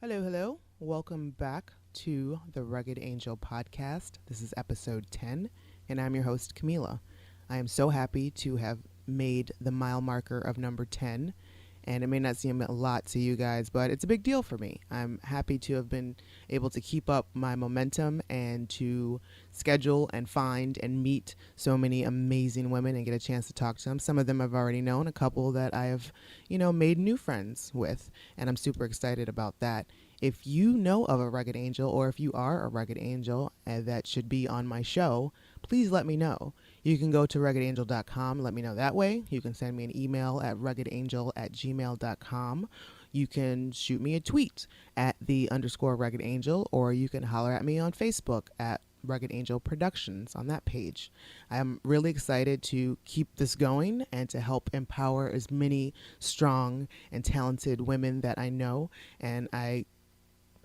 Hello, hello. Welcome back to the Rugged Angel podcast. This is episode 10, and I'm your host, Kahmeela. I am so happy to have made the mile marker of number 10, and it may not seem a lot to you guys, but it's a big deal for me. I'm happy to have been able to keep up my momentum and to schedule and find and meet so many amazing women and get a chance to talk to them. Some of them I've already known, a couple that I have, made new friends with, and I'm super excited about that. If you know of a rugged angel, or if you are a rugged angel that should be on my show, please let me know. You can go to ruggedangel.com, let me know that way. You can send me an email at ruggedangel@gmail.com. You can shoot me a tweet at _rugged angel, or you can holler at me on Facebook at Rugged Angel Productions on that page. I'm really excited to keep this going and to help empower as many strong and talented women that I know. And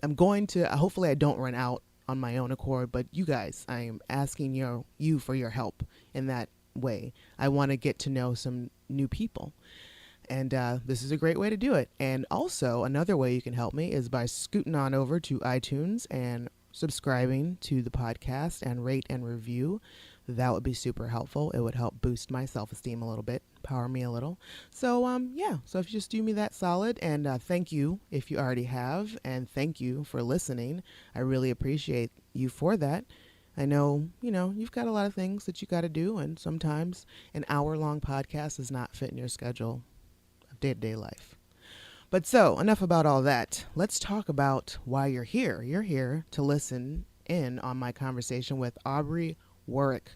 I'm going to, hopefully I don't run out on my own accord, but you guys, I am asking you for your help in that way. I want to get to know some new people. And this is a great way to do it. And also, another way you can help me is by scooting on over to iTunes and subscribing to the podcast and rate and review. That would be super helpful. It would help boost my self-esteem a little bit, power me a little. So, so if you just do me that solid, and thank you if you already have, and thank you for listening. I really appreciate you for that. I know, you've got a lot of things that you got to do, and sometimes an hour-long podcast does not fit in your schedule of day-to-day life. But so, enough about all that. Let's talk about why you're here. You're here to listen in on my conversation with Aubrey Worek.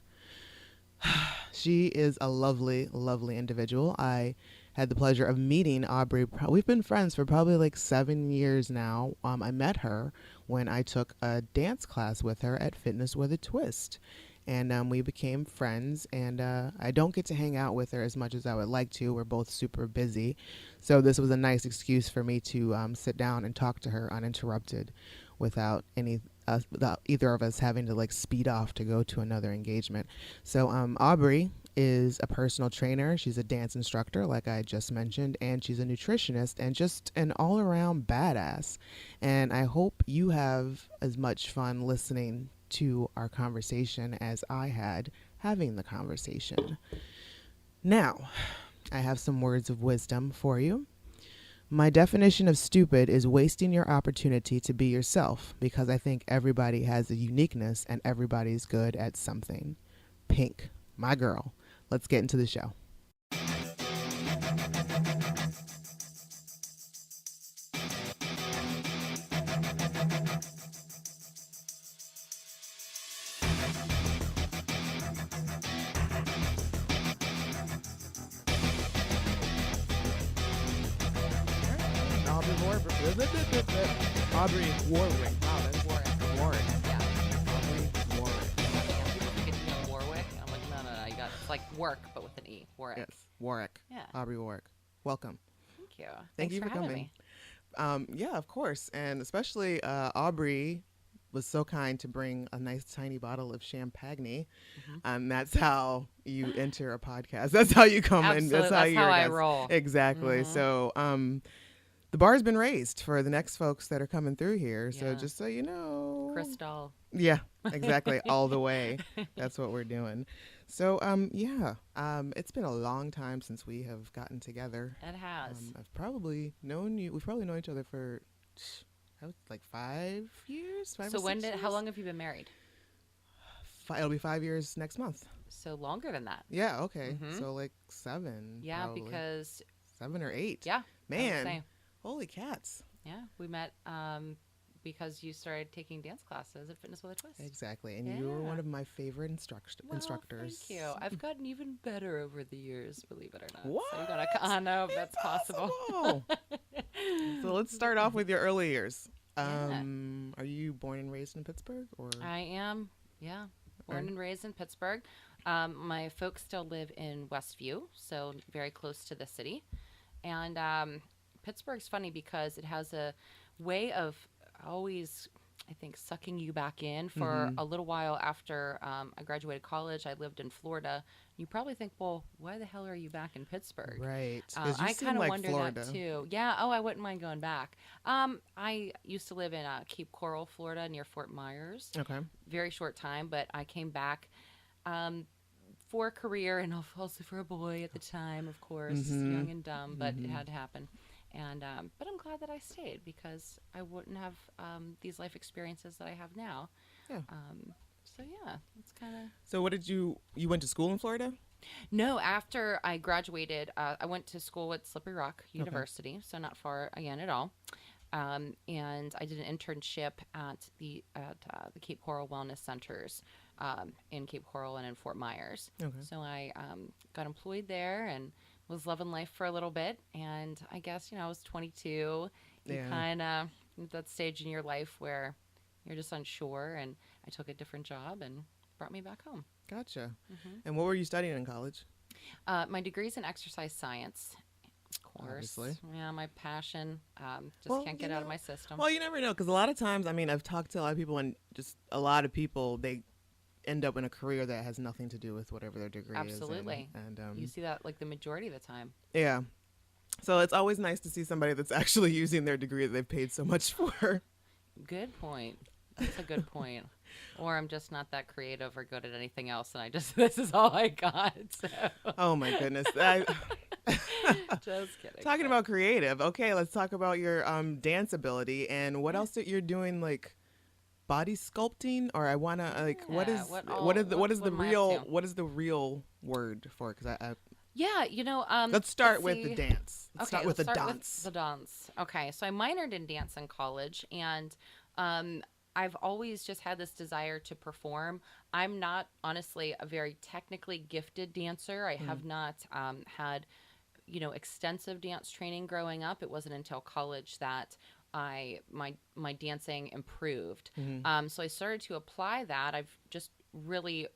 She is a lovely, lovely individual. I had the pleasure of meeting Aubrey. We've been friends for probably like 7 years now. I met her when I took a dance class with her at Fitness with a Twist. And we became friends, and I don't get to hang out with her as much as I would like to. We're both super busy. So this was a nice excuse for me to sit down and talk to her uninterrupted without either of us having to like speed off to go to another engagement. So Aubrey is a personal trainer. She's a dance instructor, like I just mentioned, and she's a nutritionist and just an all-around badass. And I hope you have as much fun listening to our conversation as I had having the conversation. Now, I have some words of wisdom for you. My definition of stupid is wasting your opportunity to be yourself, because I think everybody has a uniqueness and everybody's good at something. Pink, my girl. Let's get into the show. Aubrey Worek. Wow, that's Worek. Yeah. Aubrey Worek. Yeah, people think it's Warwick. I'm like, no. You got it's like work, but with an E. Warwick. Yes, Worek. Yeah. Aubrey Worek. Welcome. Thank you. Thank Thanks you for having coming. me. Yeah, of course. And especially Aubrey was so kind to bring a nice tiny bottle of champagne. Mm-hmm. That's how you enter a podcast. That's how you come in. Absolutely. That's how I roll. Exactly. Mm-hmm. So the bar's been raised for the next folks that are coming through here. So Yeah. just so you know. Crystal. Yeah, exactly. All the way. That's what we're doing. So, it's been a long time since we have gotten together. It has. I've probably known you. We've probably known each other for like 5 years. So how long have you been married? It'll be 5 years next month. So longer than that. Yeah. Okay. Mhm. So like 7. Yeah, probably. because 7 or 8. yeah, I would Man. say. Holy cats. Yeah, we met because you started taking dance classes at Fitness with a Twist. Exactly. And you were one of my favorite instructors. Thank you. I've gotten even better over the years, believe it or not. What? So you gotta, I know if that's possible. So let's start off with your early years. Yeah. Are you born and raised in Pittsburgh, or? I am. Yeah, born and raised in Pittsburgh. My folks still live in Westview, so very close to the city. And Pittsburgh's funny because it has a way of always I think, sucking you back in. For Mm-hmm. a little while after I graduated college, I lived in Florida. You probably think, well, why the hell are you back in Pittsburgh? Right. Because you I seem kind of like wonder that Florida. too. Yeah. Oh, I wouldn't mind going back. I used to live in Cape Coral, Florida, near Fort Myers. Okay. Very short time, but I came back um, for a career and also for a boy at the time, of course, Mm-hmm. young and dumb, but it Mm-hmm. had to happen. And but I'm glad that I stayed because I wouldn't have these life experiences that I have now. Yeah. So yeah, it's kind of So what did you went to school in Florida? no. After I graduated, I went to school at Slippery Rock Okay. University, so not far again at all. And I did an internship at the Cape Coral Wellness Centers in Cape Coral and in Fort Myers. Okay. So I got employed there and was loving life for a little bit. And I guess I was 22. You Yeah. kind of at that stage in your life where you're just unsure. And I took a different job and brought me back home. Gotcha. Hmm. And what were you studying in college? My degree's in exercise science. Of course. Obviously. Yeah, my passion. Just Well, can't get out of my system. Well, you never know because a lot of times, I mean, I've talked to a lot of people, and just a lot of people they end up in a career that has nothing to do with whatever their degree Absolutely. is. And You see that like the majority of the time. yeah, so it's always nice to see somebody that's actually using their degree that they've paid so much for. Good point. That's a good point. Or I'm just not that creative or good at anything else, and I just this is all I got. So. Oh my goodness. Just kidding. Talking about creative. Okay, let's talk about your dance ability and what else that you're doing, like body sculpting, or I wanna like what Yeah, is what the am I up real to? what is the real word for it? Because I Yeah, let's start with see. the dance. Let's Okay, start with let's the start dance. with the dance. Okay, so I minored in dance in college, and I've always just had this desire to perform. I'm not honestly a very technically gifted dancer. I have not had extensive dance training growing up. It wasn't until college that my dancing improved. Mm-hmm. So I started to apply that. I've just really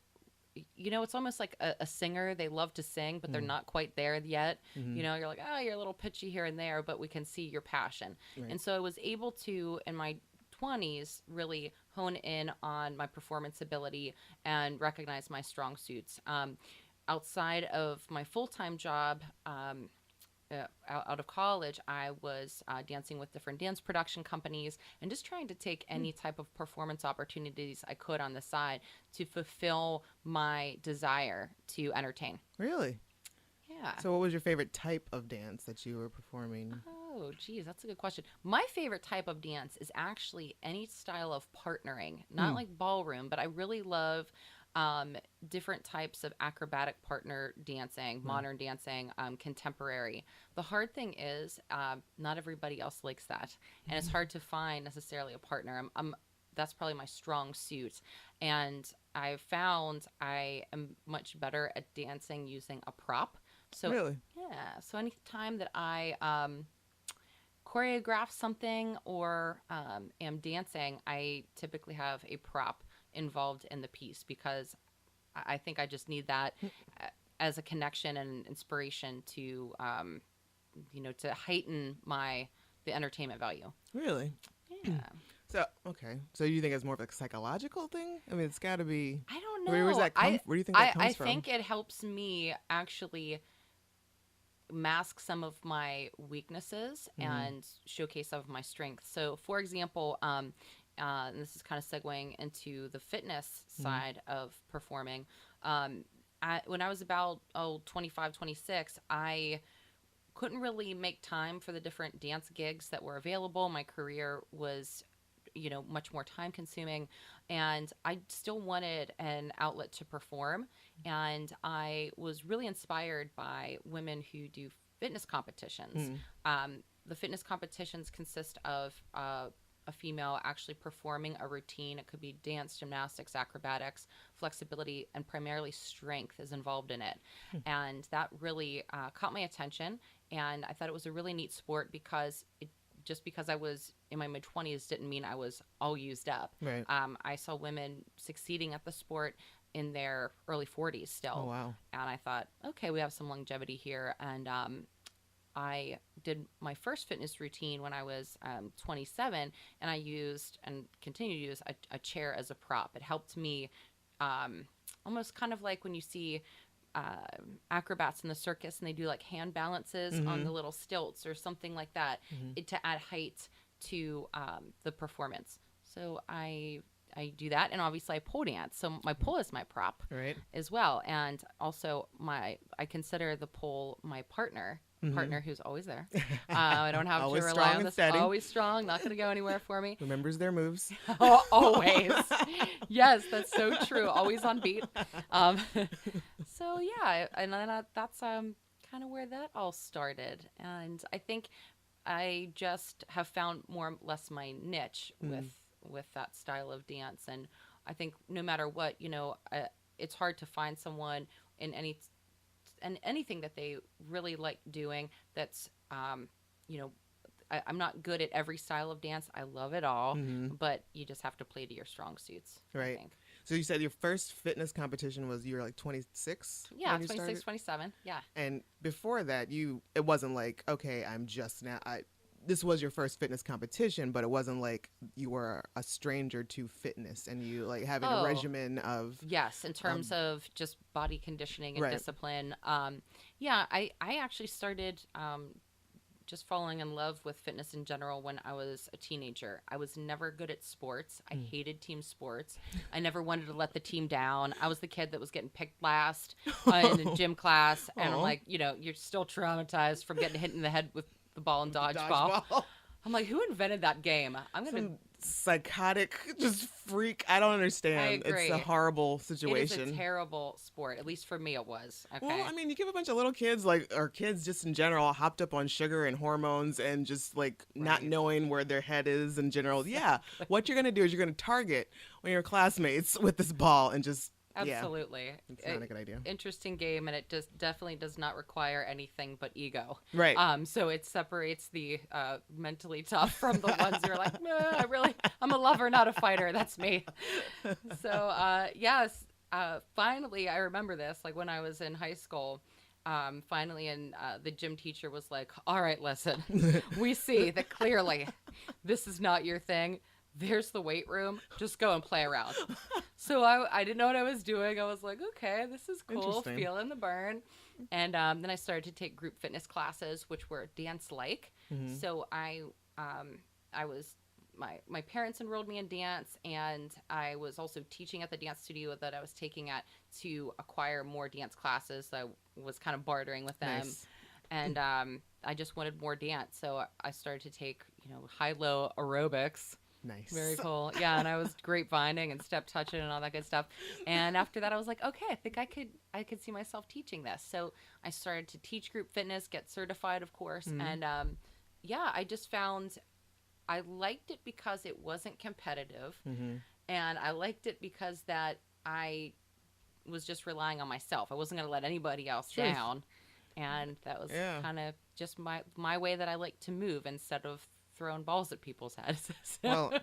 it's almost like a singer. They love to sing, but they're not quite there yet. Mm-hmm. You're like, oh, you're a little pitchy here and there, but we can see your passion. Right. And so I was able to, in my 20s, really hone in on my performance ability and recognize my strong suits. Outside of my full-time job, out of college, I was dancing with different dance production companies and just trying to take any type of performance opportunities I could on the side to fulfill my desire to entertain. Really? Yeah. So what was your favorite type of dance that you were performing? Oh, geez, that's a good question. My favorite type of dance is actually any style of partnering, not like ballroom, but I really love different types of acrobatic partner dancing, modern dancing, contemporary. The hard thing is not everybody else likes that, and it's hard to find necessarily a partner. That's probably my strong suit, and I've found I am much better at dancing using a prop. So Really? yeah, so anytime that I choreograph something or am dancing, I typically have a prop involved in the piece because I think I just need that as a connection and inspiration to, to heighten the entertainment value. Really? Yeah. So okay. So you think it's more of a psychological thing? I mean, it's got to be. I don't know. Where does that come? Where do you think that comes I from? think it helps me actually mask some of my weaknesses and showcase some of my strengths. So, for example, and this is kind of segueing into the fitness side of performing. When I was about 25, 26, I couldn't really make time for the different dance gigs that were available. My career was much more time consuming, and I still wanted an outlet to perform. And I was really inspired by women who do fitness competitions. The fitness competitions consist of a female actually performing a routine. It could be dance, gymnastics, acrobatics, flexibility, and primarily strength is involved in it. And that really caught my attention. And I thought it was a really neat sport because just because I was in my mid-20s didn't mean I was all used up. Right. I saw women succeeding at the sport in their early 40s still. Oh wow. And I thought, okay, we have some longevity here. And I did my first fitness routine when I was 27, and I used and continue to use a chair as a prop. It helped me almost kind of like when you see acrobats in the circus and they do like hand balances on the little stilts or something like that, to add height to the performance. So I do that, and obviously I pole dance. So my pole is my prop, Right. as well, and also I consider the pole my partner who's always there. I don't have to Always rely strong on and this. steady. Always strong, not going to go anywhere for me. Remembers their moves. Always. Yes, that's so true. Always on beat. Um, so yeah, and then that's kind of where that all started, and I think I just have found more or less my niche with that style of dance. And I think no matter what, it's hard to find someone in anything that they really like doing. That's you know I'm not good at every style of dance. I love it all, but you just have to play to your strong suits. I Right. think. So you said your first fitness competition was you were like 26? Yeah, when you 26, started? 27. Yeah. And before that, it wasn't like, okay, this was your first fitness competition, but it wasn't like you were a stranger to fitness and you like having a Oh. regimen of, Yes, in terms of just body conditioning and Right. discipline. Yeah, I actually started just falling in love with fitness in general when I was a teenager. I was never good at sports. I hated team sports. I never wanted to let the team down. I was the kid that was getting picked last in gym class. And I'm Aw. like, you're still traumatized from getting hit in the head with the ball and dodgeball. dodgeball. I'm like, who invented that game? I'm going to Some psychotic just freak. I don't understand. I agree. It's a horrible It is situation. a terrible sport. At least for me, it was. Okay. Well, I mean, you give a bunch of little kids, or kids just in general, hopped up on sugar and hormones and just like not Right. knowing where their head is in general. Yeah. What you're going to do is you're going to target one of your classmates with this ball and just, yeah. Absolutely. It's not a good idea. Interesting game, and it just definitely does not require anything but ego. Right. So it separates the mentally tough from the ones who are like, I'm a lover, not a fighter. That's me. So yes, finally, I remember this. Like when I was in high school, finally, and the gym teacher was like, "All right, listen, we see that clearly this is not your thing. There's the weight room. Just go and play around." So I didn't know what I was doing. I was like, okay, this is cool, Interesting. feeling the burn. And then I started to take group fitness classes, which were dance-like. So I was, my parents enrolled me in dance, and I was also teaching at the dance studio that I was taking at to acquire more dance classes. So I was kind of bartering with them. Nice. And I just wanted more dance. So I started to take, high-low aerobics. Nice. Very cool. Yeah, and I was grapevining and step touching and all that good stuff. And after that, I was like, okay, I think I could see myself teaching this. So I started to teach group fitness, get certified, of course. And yeah, I just found I liked it because it wasn't competitive, and I liked it because that I was just relying on myself. I wasn't going to let anybody else Truth. down, and that was Yeah. kind of just my way that I like to move instead of throwing balls at people's heads. Well,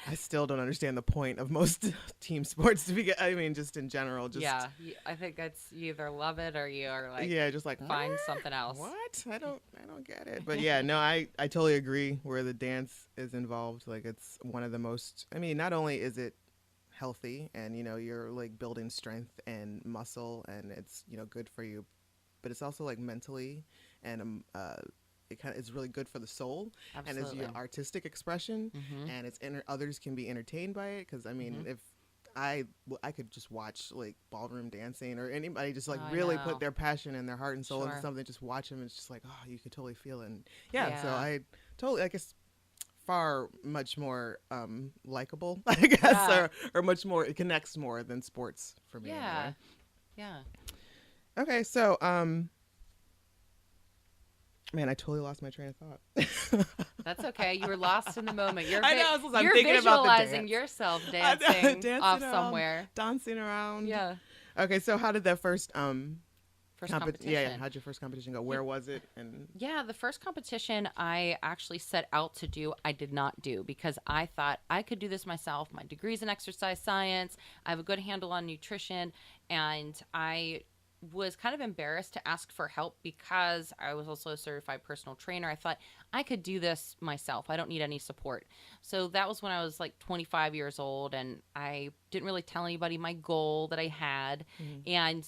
I still don't understand the point of most team sports just in general. Just, yeah, I think it's you either love it or you are like, yeah, just like find what? something else. What? I don't get it. But yeah, no, I totally agree where the dance is involved. Like it's one of the most, not only is it healthy and, you're like building strength and muscle and it's, good for you, but it's also like mentally and, it's really good for the soul. Absolutely. And it's your artistic expression and it's others can be entertained by it. Cause if I could just watch like ballroom dancing or anybody just like I really know. put their passion and their heart and soul into Sure. something, just watch them. It's just like, oh, you could totally feel it. And so Yeah. I totally, like it's far much more likable, I guess, Yeah. or much more, it connects more than sports for me. Yeah. Anyway. Yeah. Okay. So, man, I totally lost my train of thought. That's okay. You were lost in the moment. You're I know, I'm you're thinking about the visualizing dance. yourself I know, dancing off around, somewhere. dancing around. Yeah. Okay, so how did that first First competition. Yeah, how'd your first competition go? Where was it? And Yeah, the first competition I actually set out to do, I did not do because I thought I could do this myself. My degree's in exercise science. I have a good handle on nutrition, and I was kind of embarrassed to ask for help because I was also a certified personal trainer. I thought I could do this myself. I don't need any support. So that was when I was like 25 years old, and I didn't really tell anybody my goal that I had. Mm-hmm. And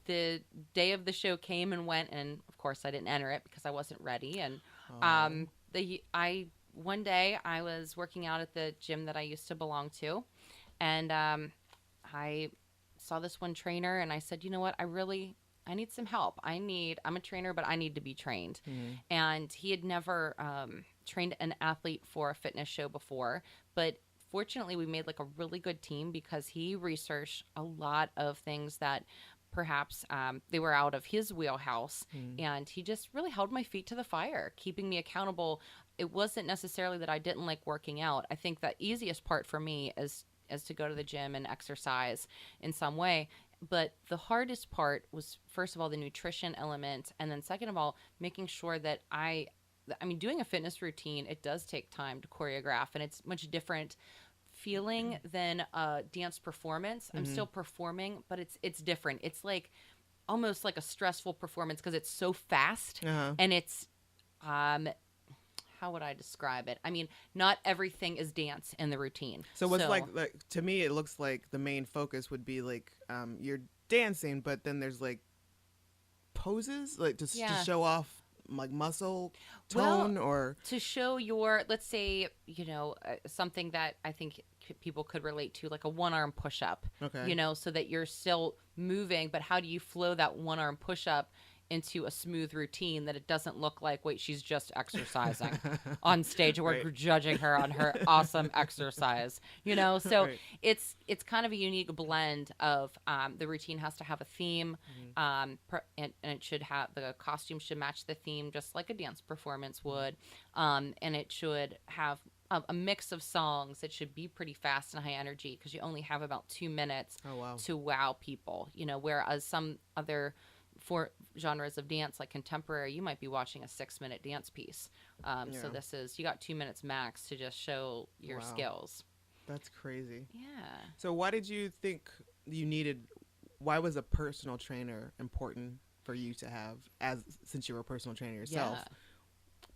the day of the show came and went, and of course I didn't enter it because I wasn't ready. And Oh. I one day I was working out at the gym that I used to belong to, and I saw this one trainer, and I said, you know what, I need some help. I'm a trainer, but I need to be trained. Mm-hmm. And he had never trained an athlete for a fitness show before, but fortunately we made like a really good team because he researched a lot of things that perhaps they were out of his wheelhouse, Mm-hmm. and he just really held my feet to the fire, keeping me accountable. It wasn't necessarily that I didn't like working out. I think the easiest part for me is to go to the gym and exercise in some way. But the hardest part was, first of all, the nutrition element. And then second of all, making sure that I mean, doing a fitness routine, it does take time to choreograph, and it's much different feeling than a dance performance. I'm Mm-hmm. still performing, but it's different. It's like almost like a stressful performance because it's so fast, Uh-huh. and it's how would I describe it? I mean, not everything is dance in the routine. So what's like to me, it looks like the main focus would be like you're dancing, but then there's like poses, like to Yeah. show off like muscle Well, tone or to show your, let's say, something that I think people could relate to, like a one arm push up, okay. so that you're still moving, but how do you flow that one arm push up into a smooth routine that it doesn't look like, wait, she's just exercising on stage and we're Right. judging her on her awesome exercise, So Right. it's kind of a unique blend of the routine has to have a theme, Mhm. and it should have, the costume should match the theme just like a dance performance Mhm. would, and it should have a mix of songs. It should be pretty fast and high energy because you only have about 2 minutes Oh wow. to wow people, whereas some other for genres of dance like contemporary, you might be watching a 6-minute dance piece. So Yeah. you got 2 minutes max to just show your Wow. skills. That's crazy. Yeah. So why did you think you needed why was a personal trainer important for you to have as since you were a personal trainer yourself? Yeah.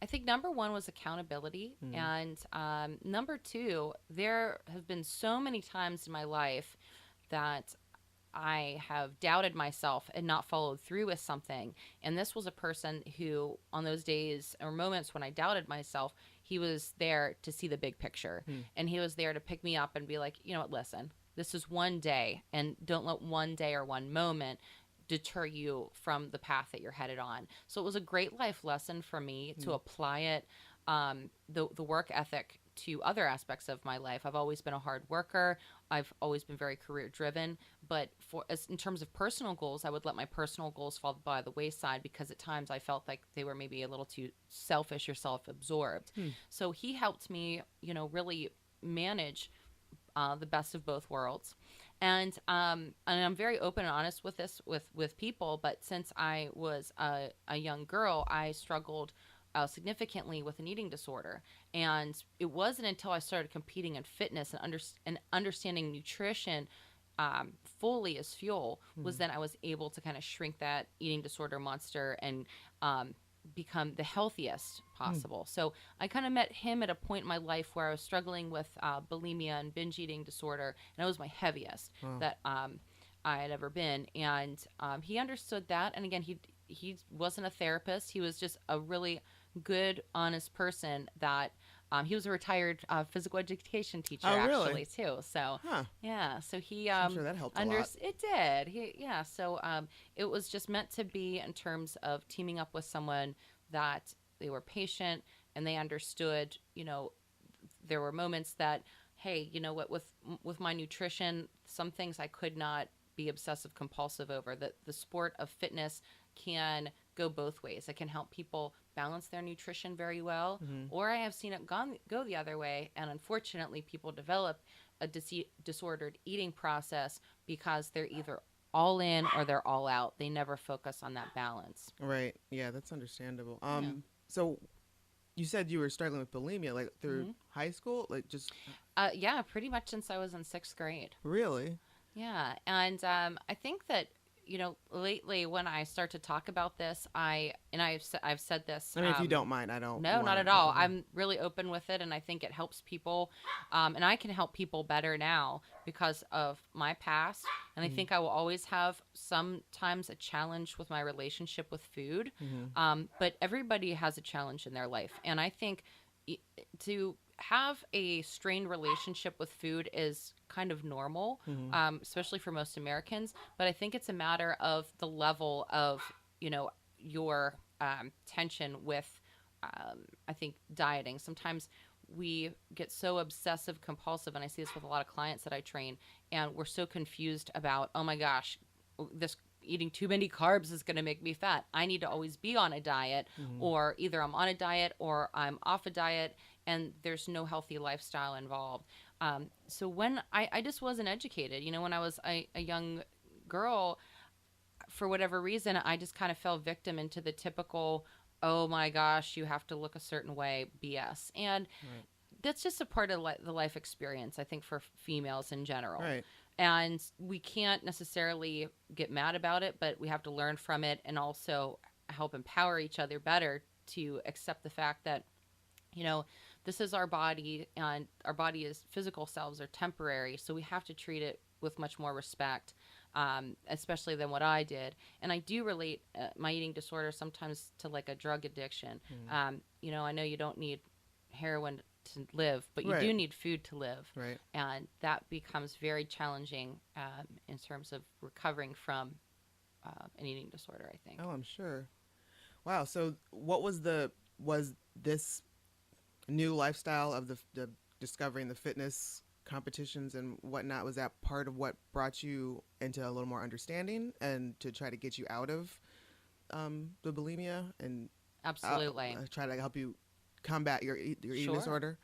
I think number one was accountability. Mm. And number two, there have been so many times in my life that I have doubted myself and not followed through with something. And this was a person who, on those days or moments when I doubted myself, he was there to see the big picture. Mm. And he was there to pick me up and be like, you know what, listen, this is one day, and don't let one day or one moment deter you from the path that you're headed on. So it was a great life lesson for me to Mm. apply it, the work ethic to other aspects of my life. I've always been a hard worker. I've always been very career driven, but in terms of personal goals, I would let my personal goals fall by the wayside because at times I felt like they were maybe a little too selfish or self-absorbed. Mm. So he helped me, really manage the best of both worlds. And I'm very open and honest with this with people. But since I was a young girl, I struggled significantly with an eating disorder, and it wasn't until I started competing in fitness and understanding nutrition fully as fuel was Mm. then I was able to kind of shrink that eating disorder monster and become the healthiest Mm. possible. So I kind of met him at a point in my life where I was struggling with bulimia and binge eating disorder, and it was my heaviest Wow. that I had ever been. And he understood that. And again, he wasn't a therapist. He was just a really good, honest person that he was a retired physical education teacher Oh actually really? too. So Huh. yeah, so he I'm sure that helped a lot. it did. So it was just meant to be in terms of teaming up with someone that they were patient and they understood, there were moments that, hey, you know what, with my nutrition, some things I could not be obsessive compulsive over. That the sport of fitness can go both ways. It can help people balance their nutrition very well, Mm-hmm. or I have seen it go the other way, and unfortunately people develop a disordered eating process because they're either all in or they're all out. They never focus on that balance. Right. Yeah, that's understandable. Yeah. So you said you were struggling with bulimia like through hmm high school, like just Yeah, pretty much since I was in 6th grade. really? Yeah, and I think that lately when I start to talk about this, I've said this. I mean, if you don't mind, I don't No, not want at to. all. I'm really open with it, and I think it helps people, and I can help people better now because of my past. And I think I will always have sometimes a challenge with my relationship with food, but everybody has a challenge in their life, and I think i- to have a strained relationship with food is kind of normal, especially for most Americans. But I think it's a matter of the level of, your tension with, I think, dieting. Sometimes we get so obsessive compulsive, and I see this with a lot of clients that I train, and we're so confused about, oh my gosh, this eating too many carbs is going to make me fat. I need to always be on a diet, or either I'm on a diet or I'm off a diet, and there's no healthy lifestyle involved. So when I just wasn't educated, when I was a young girl, for whatever reason, I just kind of fell victim into the typical, oh my gosh, you have to look a certain way BS. And Right. that's just a part of the life experience, I think, for females in general. Right. And we can't necessarily get mad about it, but we have to learn from it and also help empower each other better to accept the fact that, this is our body, and our body is physical selves are temporary. So we have to treat it with much more respect, especially than what I did. And I do relate my eating disorder sometimes to like a drug addiction. I know you don't need heroin to live, but you Right. do need food to live. Right. And that becomes very challenging in terms of recovering from an eating disorder, I think. Oh, I'm sure. Wow. So, what was this new lifestyle of the discovering the fitness competitions and whatnot? Was that part of what brought you into a little more understanding and to try to get you out of the bulimia and Absolutely. try to help you combat your eating Sure. disorder?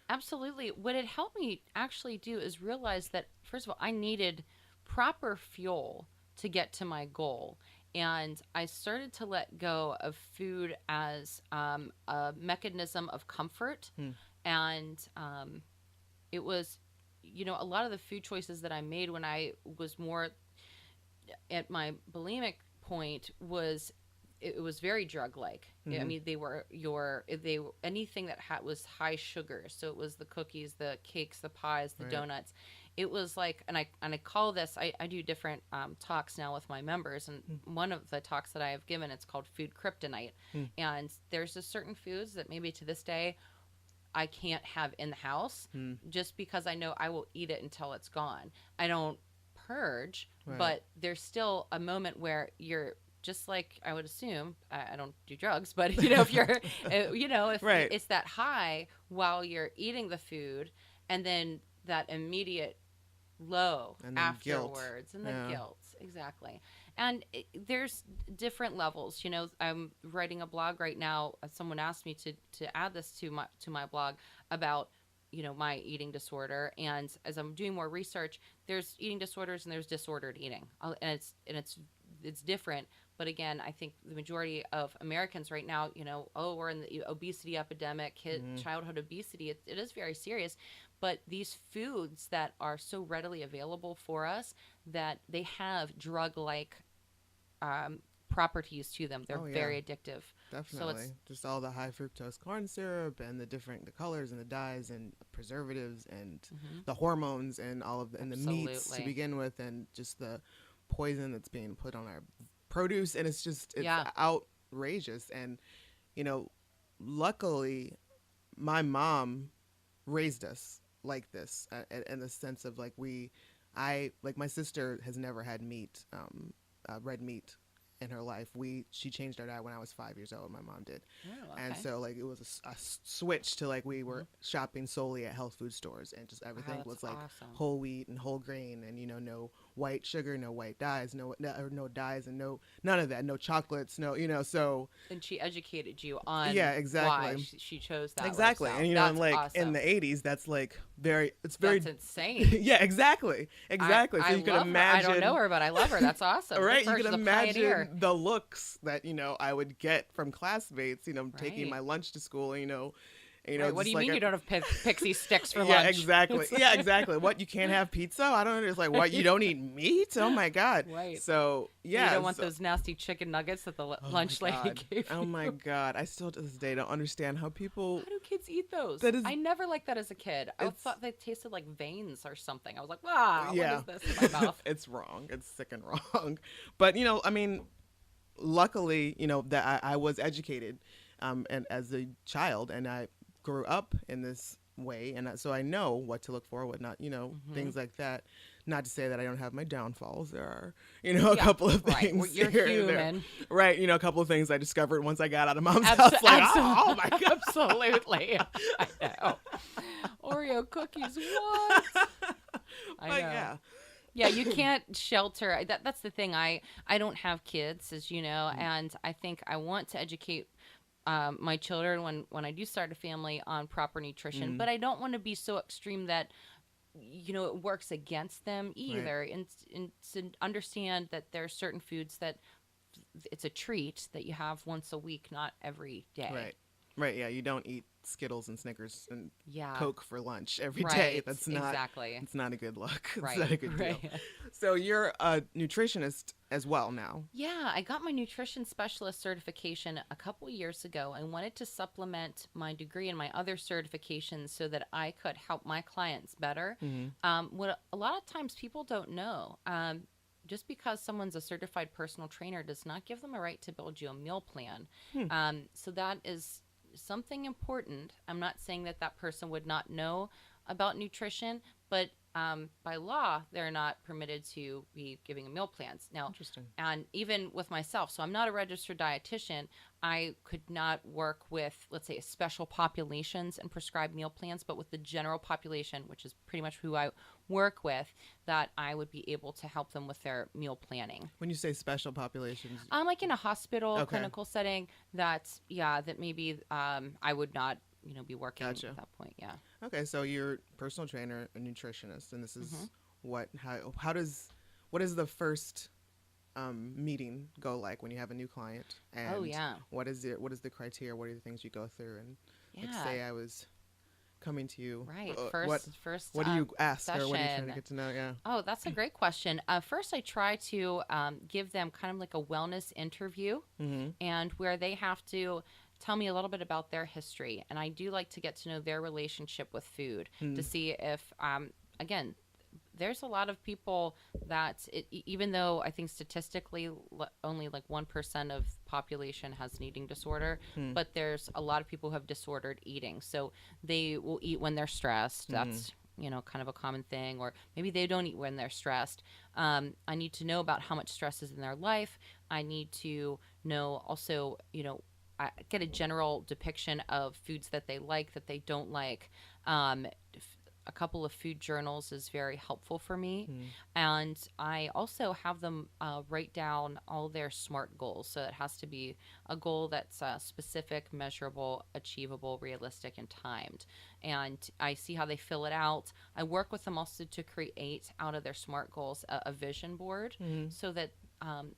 Absolutely. What it helped me actually do is realize that, first of all, I needed proper fuel to get to my goal. And I started to let go of food as a mechanism of comfort. And it was, a lot of the food choices that I made when I was more at my bulimic point was it was very drug like. I mean, they were anything that was high sugar. So it was the cookies, the cakes, the pies, the Right. donuts. It was like, and I call this, I do different talks now with my members, and one of the talks that I have given, it's called Food Kryptonite. And there's just certain foods that maybe to this day I can't have in the house, just because I know I will eat it until it's gone. I don't purge, Right. but there's still a moment where you're just like, I would assume, I don't do drugs, but if you're, if Right. it's that high while you're eating the food, and then that immediate low And then guilt. afterwards, and the Yeah. guilt, exactly. And there's different levels. I'm writing a blog right now. Someone asked me to add this to my blog about my eating disorder, and as I'm doing more research, there's eating disorders and there's disordered eating, and it's different. But again, I think the majority of Americans right now, we're in the obesity epidemic, childhood obesity. It is very serious. But these foods that are so readily available for us, that they have drug-like properties to them. They're Oh, yeah. very addictive. Definitely. Just all the high fructose corn syrup and the colors and the dyes and preservatives and the hormones and all of and the meats to Absolutely. begin with, and just the poison that's being put on our produce, and it's Yeah. outrageous. And luckily my mom raised us like this, in the sense of like my sister has never had meat, red meat in her life. She changed our diet when I was 5 years old. My mom did. Oh, And okay. so like it was a switch to like we were shopping solely at health food stores, and just everything that's was like awesome. whole wheat and whole grain, and no white sugar, no white dyes, no dyes, and none of that, no chocolates, so And she educated you on Yeah, exactly. why she chose that exactly. lifestyle. And That's and like awesome. in the 80s, that's like it's very That's insane. yeah, exactly. So I you can love imagine. her. I don't know her, but I love her. That's awesome. Right, Good for her. you can She's a pioneer. imagine the looks that I would get from classmates, taking Right. my lunch to school, You know, Right. What do just you like mean you don't have pixie sticks for yeah, lunch? exactly. It's Yeah, like- exactly. What, you can't have pizza? I don't know. It's like, what, you don't eat meat? Oh my God. Right. So You yeah. don't want So, those nasty chicken nuggets that the oh my lunch lady God. gave Oh my you. God. I still to this day don't understand how people, How do kids eat those? that is, I never liked that as a kid. I it's, thought they tasted like veins or something. I was like, wow, what yeah. is this in my mouth? It's wrong. It's sick and wrong. But, you know, I mean, luckily, you know, that I was educated and as a child, and I grew up in this way, and so I know what to look for, what not, you know, things like that. Not to say that I don't have my downfalls. There are, you know, a Yeah, couple of right. things You're here and there. human. Right, you know, a couple of things I discovered once I got out of mom's house. Like, oh my God. Absolutely. I know. Oreo cookies, what? I know. But yeah. Yeah, you can't shelter. That's the thing. I don't have kids, as you know, and I think I want to educate my children when I do start a family on proper nutrition, but I don't want to be so extreme that it works against them either. And to understand that there are certain foods that it's a treat that you have once a week, not every day. Right. Right, yeah, you don't eat Skittles and Snickers and Yeah. Coke for lunch every day. Right. That's not Exactly. It's not a good look. It's Right. not a good deal. Right. So you're a nutritionist as well now. Yeah, I got my nutrition specialist certification a couple years ago. I wanted to supplement my degree and my other certifications so that I could help my clients better. What a lot of times people don't know, just because someone's a certified personal trainer does not give them a right to build you a meal plan. So that is something important. I'm not saying that that person would not know about nutrition, but by law, they're not permitted to be giving meal plans. Now, Interesting. and even with myself, so I'm not a registered dietitian. I could not work with, let's say, special populations and prescribe meal plans, but with the general population, which is pretty much who I work with, that I would be able to help them with their meal planning. When you say special populations, Like in a hospital Okay. clinical setting, that maybe I would not be working Gotcha. at that point. Yeah. okay, so you're a personal trainer, a nutritionist, and this is what is the first meeting go like when you have a new client? And Oh, yeah. what is the criteria? What are the things you go through? And let's Yeah. say I was coming to you. Right. First. What do you ask, or what are you trying session. to get to know? Yeah. Oh, that's a great question. First, I try to give them kind of like a wellness interview, and where they have to tell me a little bit about their history. And I do like to get to know their relationship with food to see if, again, there's a lot of people that even though I think statistically only like 1% of population has an eating disorder, but there's a lot of people who have disordered eating. So they will eat when they're stressed. That's kind of a common thing, or maybe they don't eat when they're stressed. I need to know about how much stress is in their life. I need to know also, I get a general depiction of foods that they like, that they don't like. A couple of food journals is very helpful for me. And I also have them write down all their SMART goals. So it has to be a goal that's specific, measurable, achievable, realistic, and timed. And I see how they fill it out. I work with them also to create out of their SMART goals a vision board so that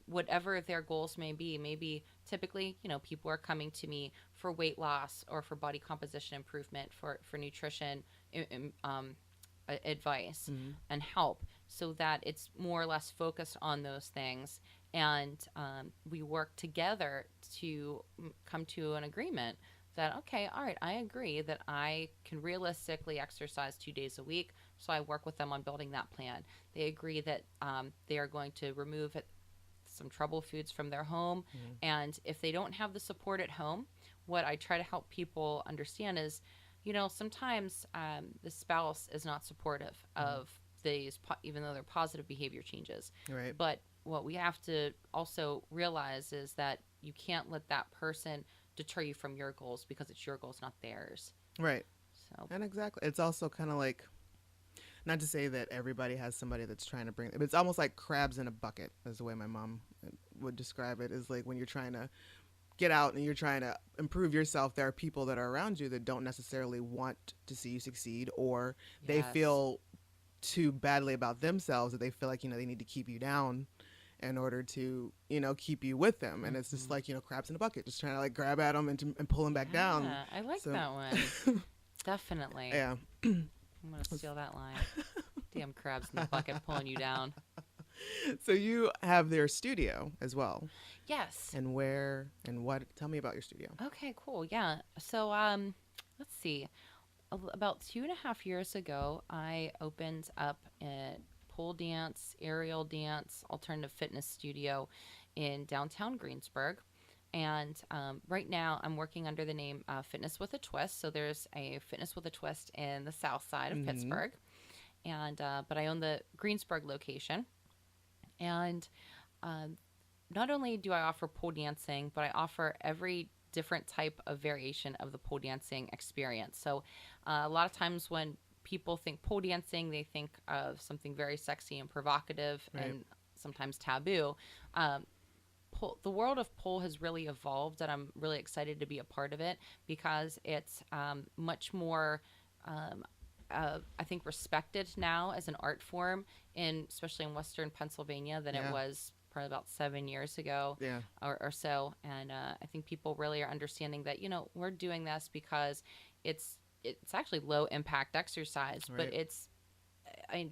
whatever their goals may be, maybe typically, people are coming to me for weight loss or for body composition improvement, for nutrition advice and help, so that it's more or less focused on those things. And we work together to come to an agreement that, okay, all right, I agree that I can realistically exercise 2 days a week. So I work with them on building that plan. They agree that they are going to remove some trouble foods from their home. And if they don't have the support at home, what I try to help people understand is, sometimes the spouse is not supportive of these, even though they're positive behavior changes. Right. But what we have to also realize is that you can't let that person deter you from your goals, because it's your goals, not theirs. Right. So, And exactly, it's also kind of like, not to say that everybody has somebody that's trying to bring, but it's almost like crabs in a bucket, is the way my mom would describe it. Is like when you're trying to get out and you're trying to improve yourself, there are people that are around you that don't necessarily want to see you succeed, or they Yes. feel too badly about themselves that they feel like, they need to keep you down. in order to, keep you with them. And it's just like, crabs in a bucket, just trying to like grab at them and pull them back down. Yeah, I like So, that one. Definitely. yeah. I'm going to steal that line. Damn crabs in the bucket pulling you down. So you have their studio as well. Yes. And where and what? Tell me about your studio. Okay, cool. Yeah. So, let's see. About 2.5 years ago, I opened up a pole dance, aerial dance, alternative fitness studio in downtown Greensburg. And right now, I'm working under the name Fitness with a Twist. So there's a Fitness with a Twist in the south side of Pittsburgh, and but I own the Greensburg location. And not only do I offer pole dancing, but I offer every different type of variation of the pole dancing experience. So a lot of times when people think pole dancing, they think of something very sexy and provocative and sometimes taboo. The world of pole has really evolved, and I'm really excited to be a part of it because it's much more, I think, respected now as an art form, especially in Western Pennsylvania, than it was probably about 7 years ago or so. And I think people really are understanding that, we're doing this because it's actually low impact exercise, but it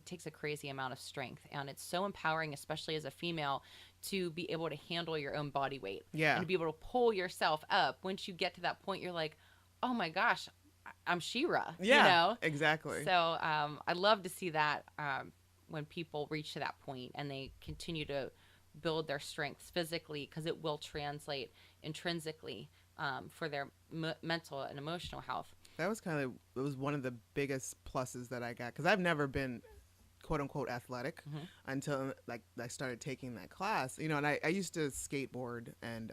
takes a crazy amount of strength, and it's so empowering, especially as a female, to be able to handle your own body weight and to be able to pull yourself up. Once you get to that point, you're like, oh my gosh, I'm She-Ra. Exactly. So I love to see that when people reach to that point and they continue to build their strengths physically, because it will translate intrinsically for their mental and emotional health. That was it was one of the biggest pluses that I got, because I've never been quote unquote athletic until like I started taking that class, and I used to skateboard, and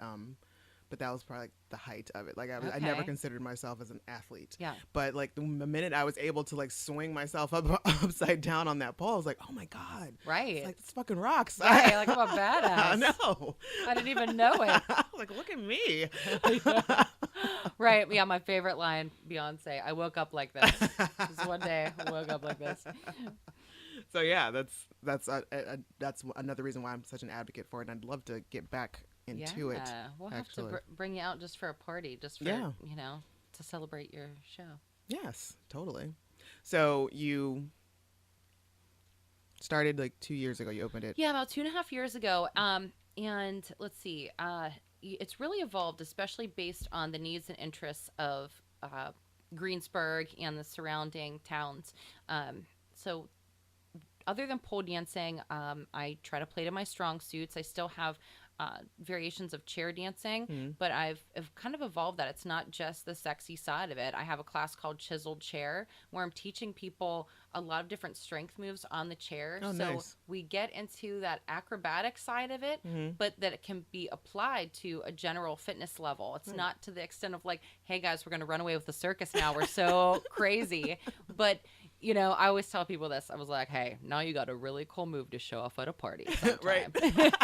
but that was probably like the height of it. Like I never considered myself as an athlete. Yeah. But like the minute I was able to like swing myself upside down on that pole, I was like, oh my God. Right. It's like, this fucking rocks. Right. Like, I'm a badass. I know. I didn't even know it. Like, look at me. Right. Yeah. My favorite line, Beyonce, I woke up like this. Just one day I woke up like this. So yeah, that's another reason why I'm such an advocate for it. And I'd love to get back into it. We'll have to bring you out just for a party, just for, to celebrate your show. Yes, totally. So you started like 2 years ago, you opened it. Yeah, about 2.5 years ago. And let's see, it's really evolved, especially based on the needs and interests of Greensburg and the surrounding towns. So other than pole dancing, I try to play to my strong suits. I still have variations of chair dancing, but I've kind of evolved that. It's not just the sexy side of it. I have a class called Chiseled Chair where I'm teaching people a lot of different strength moves on the chair. Oh, so nice. we get into that acrobatic side of it, but that it can be applied to a general fitness level. It's not to the extent of like, hey guys, we're going to run away with the circus now. We're so crazy. But I always tell people this. I was like, hey, now you got a really cool move to show off at a party sometime. Right.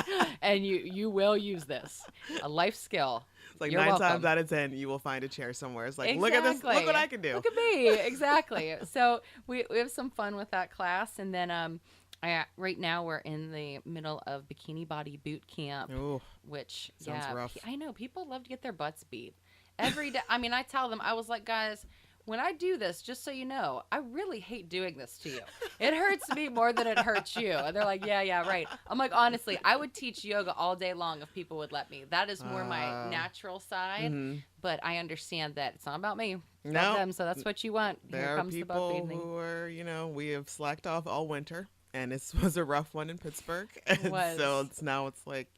And you will use this. A life skill. It's like You're 9 welcome. times out of 10, you will find a chair somewhere. It's like, Exactly. look at this. Look what I can do. Look at me. Exactly. So we have some fun with that class. And then right now we're in the middle of Bikini Body Boot Camp. Ooh, which, sounds rough. I know. People love to get their butts beat. Every day. I mean, I tell them, I was like, guys, when I do this, just so you know, I really hate doing this to you. It hurts me more than it hurts you. And they're like, yeah, right. I'm like, honestly, I would teach yoga all day long if people would let me. That is more my natural side. But I understand that it's not about me. It's about them. So that's what you want. There Here are comes the butt people beating. who are, we have slacked off all winter, and this was a rough one in Pittsburgh. And was. so it's like,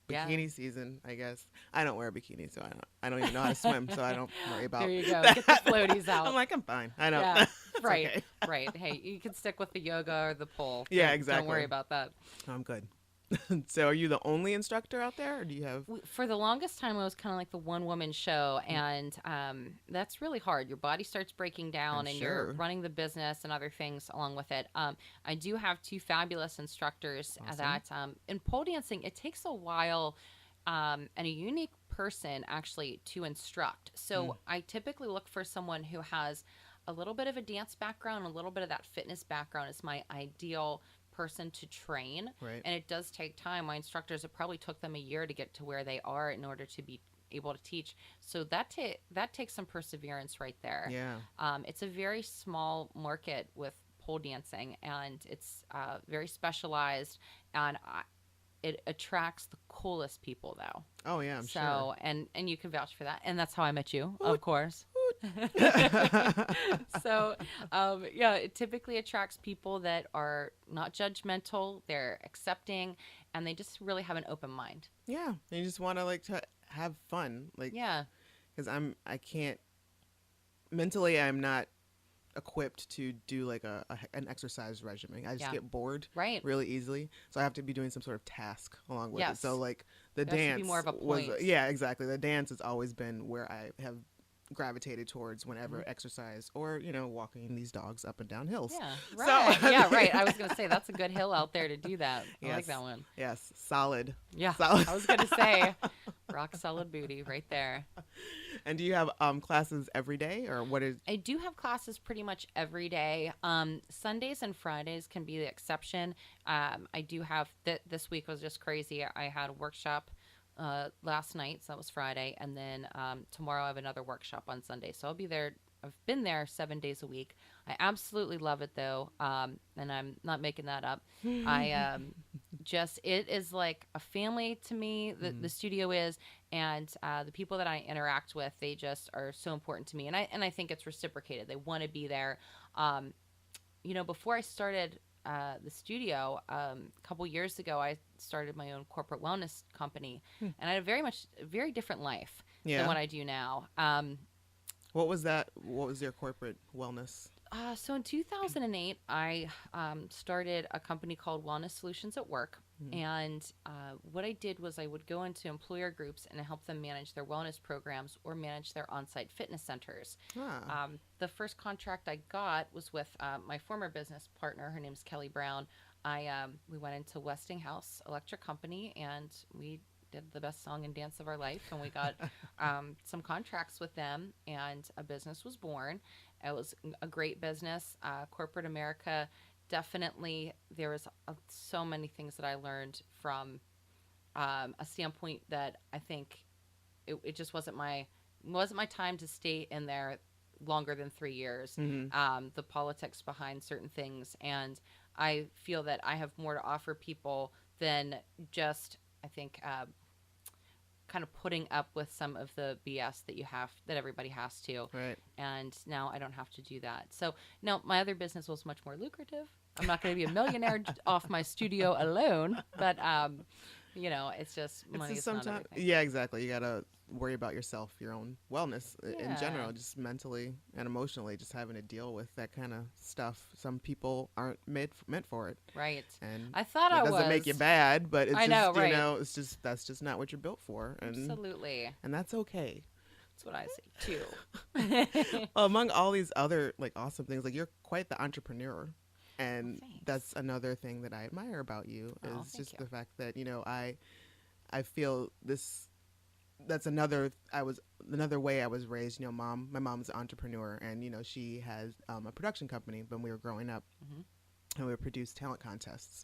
bikini season, I guess. I don't wear a bikini, so I don't even know how to swim, so I don't worry about. There you go. that. Get the floaties out. I'm like, I'm fine. I know. Yeah, It's right, okay. right. Hey, you can stick with the yoga or the pole. Yeah, exactly. Don't worry about that. I'm good. So are you the only instructor out there, or do you have? For the longest time, I was kind of like the one-woman show, and that's really hard. Your body starts breaking down, and you're running the business and other things along with it. I do have 2 fabulous instructors that in pole dancing, it takes a while and a unique person actually to instruct. So I typically look for someone who has a little bit of a dance background, a little bit of that fitness background is my ideal person to train, Right. and it does take time. My instructors, it probably took them a year to get to where they are in order to be able to teach. So that takes some perseverance right there. Yeah. It's a very small market with pole dancing, and it's very specialized, and it attracts the coolest people though. Oh yeah, I'm sure. So, and you can vouch for that, and that's how I met you, of Woot, course. woot. So, yeah, it typically attracts people that are not judgmental, they're accepting, and they just really have an open mind. Yeah, you just want to like to have fun, like, Yeah, because I can't mentally, I'm not equipped to do like an exercise regimen. I just yeah, get bored right. really easily, so I have to be doing some sort of task along with it. Yes, So like the there should be dance more of a was, point. yeah, exactly. The dance has always been where I have gravitated towards Mhm. whenever exercise or walking these dogs up and down hills. Yeah, So right. I Yeah, mean, right. I was gonna say that's a good hill out there to do that. I like yes, that one. yes, solid, Yeah, solid. I was gonna say rock solid booty right there. And do you have classes every day, or what is? I do have classes pretty much every day. Sundays and Fridays can be the exception. I do have this week was just crazy. I had a workshop last night, so that was Friday, and then tomorrow I have another workshop on Sunday. So I'll be there. I've been there 7 days a week. I absolutely love it though, and I'm not making that up. I just it is like a family to me. The studio is, and the people that I interact with, they just are so important to me, and I think it's reciprocated. They want to be there. Um, Before I started the studio, a couple years ago, I started my own corporate wellness company, and I had a very different life than Yeah. what I do now. What was that? What was your corporate wellness? So in 2008, I started a company called Wellness Solutions at Work. Mhm. And what I did was I would go into employer groups and help them manage their wellness programs or manage their on site fitness centers. Ah. The first contract I got was with my former business partner. Her name's Kelly Brown. We went into Westinghouse Electric Company and we did the best song and dance of our life. And we got some contracts with them, and a business was born. It was a great business. Corporate America, definitely, there was so many things that I learned from a standpoint that I think it just wasn't my time to stay in there longer than 3 years. Mhm. The politics behind certain things, and I feel that I have more to offer people than just I think kind of putting up with some of the BS that everybody has to. Right. And now I don't have to do that. So no, my other business was much more lucrative. I'm not going to be a millionaire off my studio alone, but it's just It's money just is not sometimes. everything. Yeah, exactly. You gotta worry about yourself, your own wellness in Yeah. general, just mentally and emotionally, just having to deal with that kind of stuff. Some people aren't meant for it, Right. and I thought it I doesn't make you was. bad, but it's I just know, right. it's just that's just not what you're built for, Absolutely. and that's okay. That's what I say too. Among all these other like awesome things, like you're quite the entrepreneur, and Thanks. that's another thing that I admire about you Oh, is thank just you. the fact that I feel this. That's another way I was raised. My mom's an entrepreneur, and she has a production company when we were growing up, Mhm. and we would produce talent contests,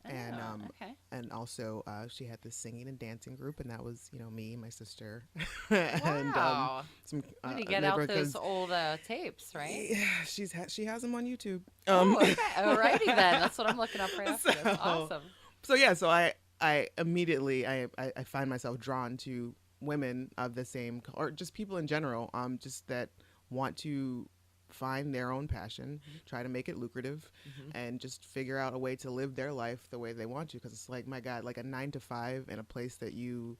and Oh, okay. and also she had this singing and dancing group, and that was me, my sister, and Wow. some Need to get out neighbor those kids. old tapes, right? Yeah, she has them on YouTube. Oh, okay. Alrighty then. That's what I'm looking up right after this. So, Awesome. so yeah, so I immediately I find myself drawn to women of the same or just people in general, just that want to find their own passion, try to make it lucrative, Hmm. and just figure out a way to live their life the way they want to. Because it's like, my God, like a 9 to 5 in a place that you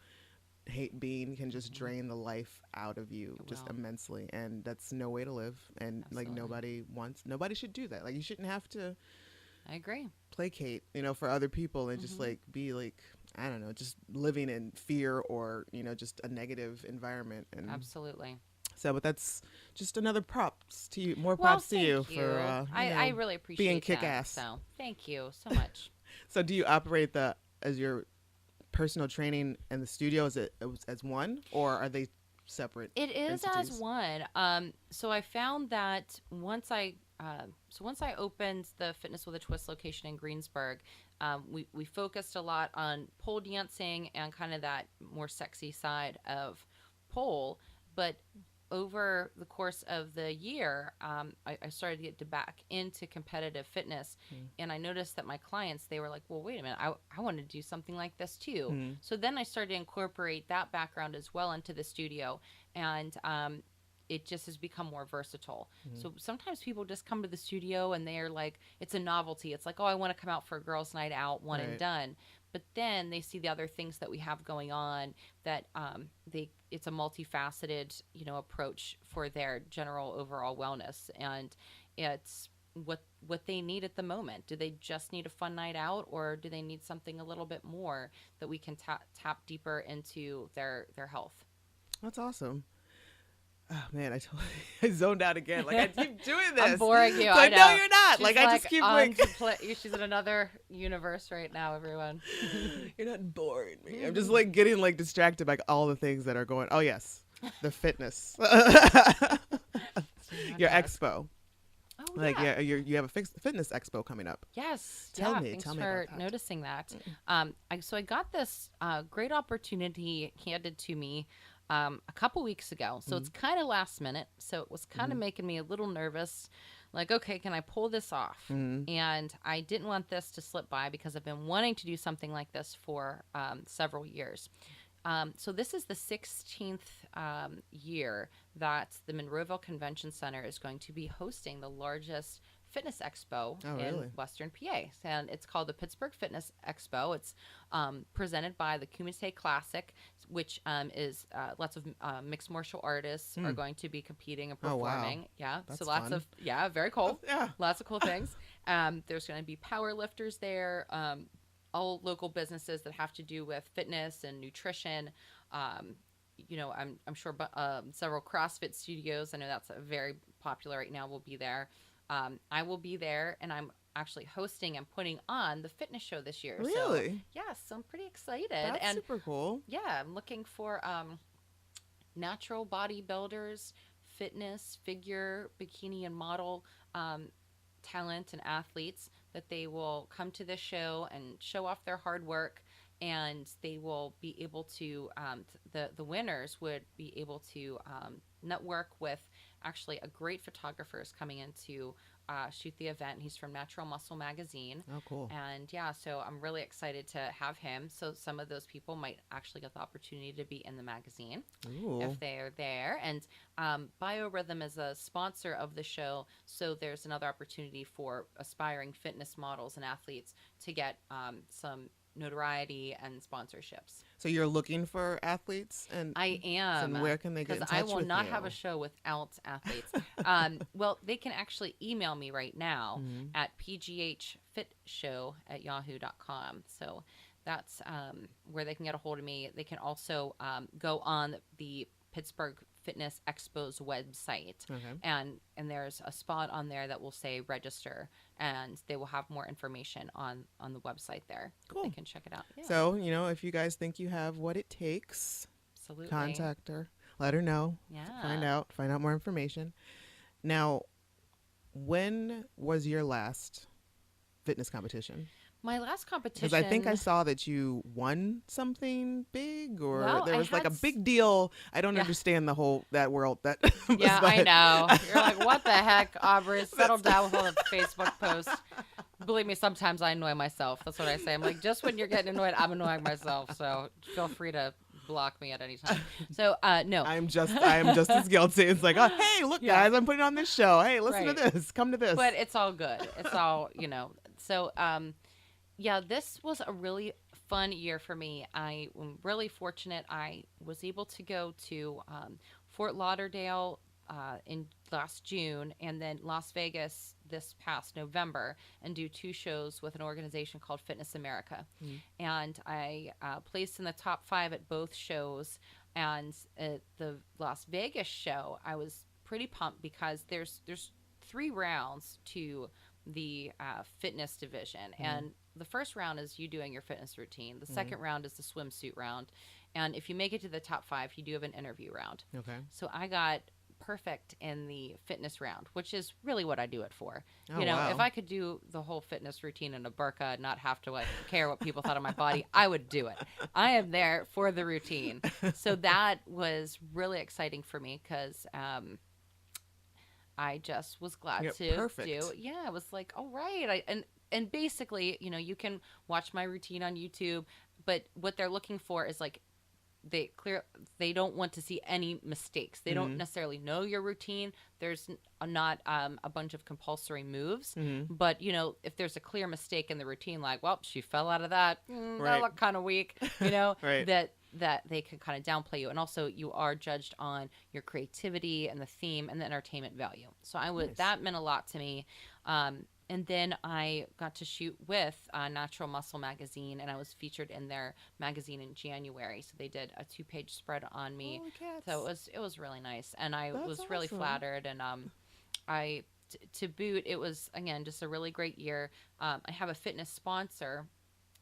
hate being can just drain the life out of you It just will. immensely, and that's no way to live. And like Absolutely. nobody should do that. Like you shouldn't have to I agree. placate, for other people and just Hmm. like be like, I don't know, just living in fear or, just a negative environment. And Absolutely. so, but that's just another props to you, more Well, props to thank you you. for, I really appreciate being that. kick-ass. So thank you so much. So do you operate as your personal training and the studio as one, or are they separate It is as entities? one. So I found that once I so once I opened the Fitness with a Twist location in Greensburg, we focused a lot on pole dancing and kind of that more sexy side of pole. But over the course of the year, I started to get back into competitive fitness, and I noticed that my clients, they were like, well, wait a minute, I want to do something like this too. So then I started to incorporate that background as well into the studio, and it just has become more versatile. So sometimes people just come to the studio and they're like, it's a novelty. It's like, oh, I want to come out for a girls' night out, one and done. But then they see the other things that we have going on, that it's a multifaceted, approach for their general overall wellness, and it's what they need at the moment. Do they just need a fun night out, or do they need something a little bit more that we can tap deeper into their health? That's awesome. Oh man, I zoned out again. Like, I keep doing this. I'm boring you. I know. No, you're not. She's Like, I just keep like she's in another universe right now, everyone. You're not boring me. I'm just like getting like distracted by all the things that are going. Oh yes, the fitness. Your expo. Oh, like yeah. You have a fitness expo coming up. Yes. Tell me Thanks about for that. noticing that. I got this great opportunity handed to me a couple weeks ago. So it's kind of last minute. So it was kind of making me a little nervous. Like, okay, can I pull this off? And I didn't want this to slip by because I've been wanting to do something like this for several years. So this is the 16th year that the Monroeville Convention Center is going to be hosting the largest fitness expo in Western PA. And it's called the Pittsburgh Fitness Expo. It's presented by the Kumite Classic, which is lots of mixed martial artists are going to be competing and performing. Oh, wow. Yeah. That's so lots fun. of, very cool. Yeah. Lots of cool things. There's going to be power lifters there. All local businesses that have to do with fitness and nutrition. I'm sure several CrossFit studios, I know that's very popular right now, will be there. I will be there, and I'm actually hosting and putting on the fitness show this year. Really? So, yes, so I'm pretty excited. That's super cool. Yeah, I'm looking for natural bodybuilders, fitness, figure, bikini, and model talent and athletes, that they will come to this show and show off their hard work, and they will be able to the winners would be able to network with actually a great photographer is coming in to shoot the event. He's from Natural Muscle Magazine. Oh, cool. And so I'm really excited to have him. So some of those people might actually get the opportunity to be in the magazine. Ooh. If they are there. And Biorhythm is a sponsor of the show, so there's another opportunity for aspiring fitness models and athletes to get some notoriety and sponsorships. So you're looking for athletes, and I am. And where can they get in touch Because I will with not you? have a show without athletes. Well, they can actually email me right now at pghfitshow@yahoo.com. So that's where they can get a hold of me. They can also go on the Pittsburgh Fitness Expo's website, and there's a spot on there that will say register, and they will have more information on the website there. Cool. They can check it out. Yeah. So, if you guys think you have what it takes, Absolutely. contact her, let her know, find out more information. Now, when was your last fitness competition? My last competition. Because I think I saw that you won something big, or Well, there I was like had a big deal. I don't Yeah. understand that world. That Yeah, I know. You're like, what the heck, Aubrey? Settle down with all the Facebook posts. Believe me, sometimes I annoy myself. That's what I say. I'm like, just when you're getting annoyed, I'm annoying myself. So feel free to block me at any time. So no. I am just as guilty. It's like, oh, hey, look, guys, I'm putting on this show. Hey, listen to Right. this. Come to this. But it's all good. It's all, So this was a really fun year for me. I am really fortunate. I was able to go to Fort Lauderdale in last June, and then Las Vegas this past November, and do 2 shows with an organization called Fitness America. And I placed in the top 5 at both shows. And at the Las Vegas show, I was pretty pumped because there's 3 rounds to the fitness division. And the first round is you doing your fitness routine. The second round is the swimsuit round. And if you make it to the top 5, you do have an interview round. Okay. So I got perfect in the fitness round, which is really what I do it for. Oh, You know, wow. if I could do the whole fitness routine in a burqa and not have to like care what people thought of my body, I would do it. I am there for the routine. So that was really exciting for me because I just was glad Yeah, to do. perfect. Yeah, I was like, all right. And basically, you know, you can watch my routine on YouTube, but what they're looking for is like they clear they don't want to see any mistakes. They don't Mm-hmm. necessarily know your routine. There's not a bunch of compulsory moves, Mm-hmm. but you know, if there's a clear mistake in the routine, like, well, she fell out of that, that Right. looked kind of weak, you know, Right. that they can kind of downplay you. And also you are judged on your creativity and the theme and the entertainment value. So I would Nice. that meant a lot to me. And then I got to shoot with Natural Muscle magazine, and I was featured in their magazine in January. So they did a 2-page spread on me. Holy So cats. it was really nice, and I That's was really awesome. flattered. And to boot, it was again just a really great year. I have a fitness sponsor,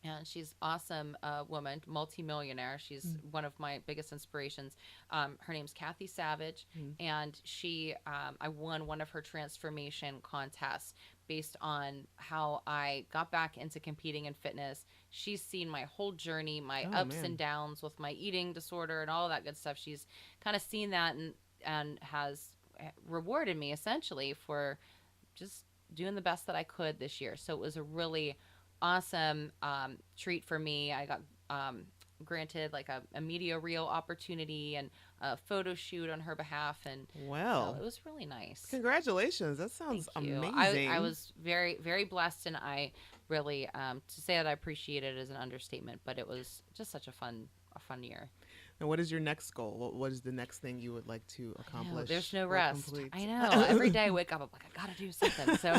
and she's awesome woman, multimillionaire. She's one of my biggest inspirations. Her name's Kathy Savage, Mm-hmm. and I won one of her transformation contests based on how I got back into competing in fitness. She's seen my whole journey, my Oh, ups and man. downs with my eating disorder and all that good stuff. She's kind of seen that and has rewarded me essentially for just doing the best that I could this year. So it was a really awesome treat for me. I got granted like a media reel opportunity and a photo shoot on her behalf, and so Well, it was really nice. congratulations. That Thank sounds you. I amazing. was very very blessed, and I really to say that I appreciate it is an understatement, but it was just such a fun year. And what is your next goal? What is the next thing you would like to I know there's accomplish no or rest. complete? I know every day I wake up, I'm like I gotta do something. So,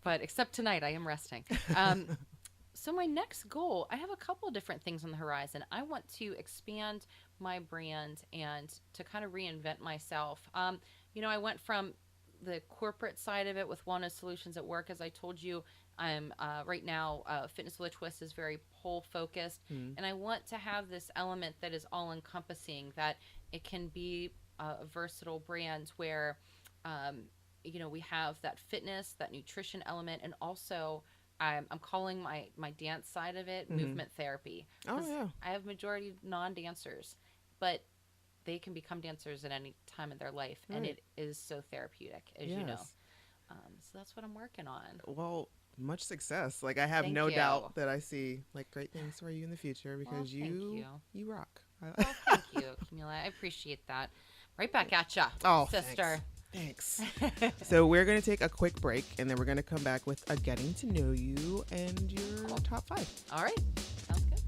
but except tonight, I am resting. So my next goal, I have a couple of different things on the horizon. I want to expand my brand and to kind of reinvent myself. You know, I went from the corporate side of it with wellness solutions at work. As I told you, I'm right now, Fitness with a Twist is very pole focused. Mm. And I want to have this element that is all encompassing, that it can be a versatile brand where, um, you know, we have that fitness, that nutrition element, and also I'm calling my dance side of it Mm-hmm. movement therapy, Oh, because yeah. I have majority non-dancers, but they can become dancers at any time in their life, and Right. it is so therapeutic, as you know. Yes. So that's what I'm working on. Well, much success. Like, I have Thank no you. doubt that I see like great things for you in the future Well, because thank you. you rock. Well, thank you, Kahmeela. I appreciate that. Right back at ya, Oh, sister. thanks. So we're going to take a quick break and then we're going to come back with a getting to know you and your Cool. top 5. All right, sounds good.